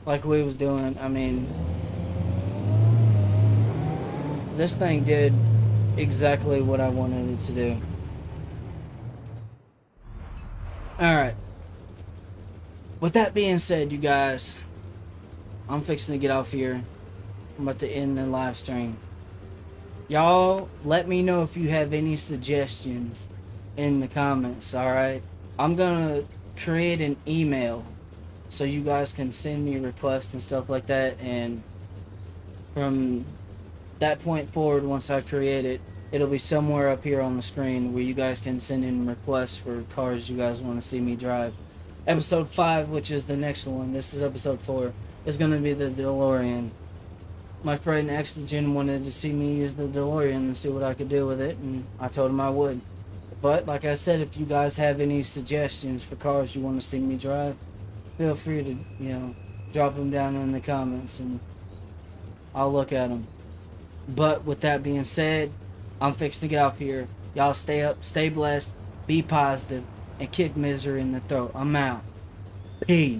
like we was doing. I mean, this thing did exactly what I wanted it to do. Alright. With that being said, you guys, I'm fixing to get off here. I'm about to end the live stream. Y'all, let me know if you have any suggestions in the comments, alright? I'm gonna create an email so you guys can send me requests and stuff like that, and from that point forward, once I create it, it'll be somewhere up here on the screen where you guys can send in requests for cars you guys want to see me drive. Episode 5, which is the next one, this is episode 4, is going to be the DeLorean. My friend Exogen wanted to see me use the DeLorean and see what I could do with it, and I told him I would. But, like I said, if you guys have any suggestions for cars you want to see me drive, feel free to, drop them down in the comments, and I'll look at them. But with that being said, I'm fixing to get off here. Y'all stay up, stay blessed, be positive, and kick misery in the throat. I'm out. Peace.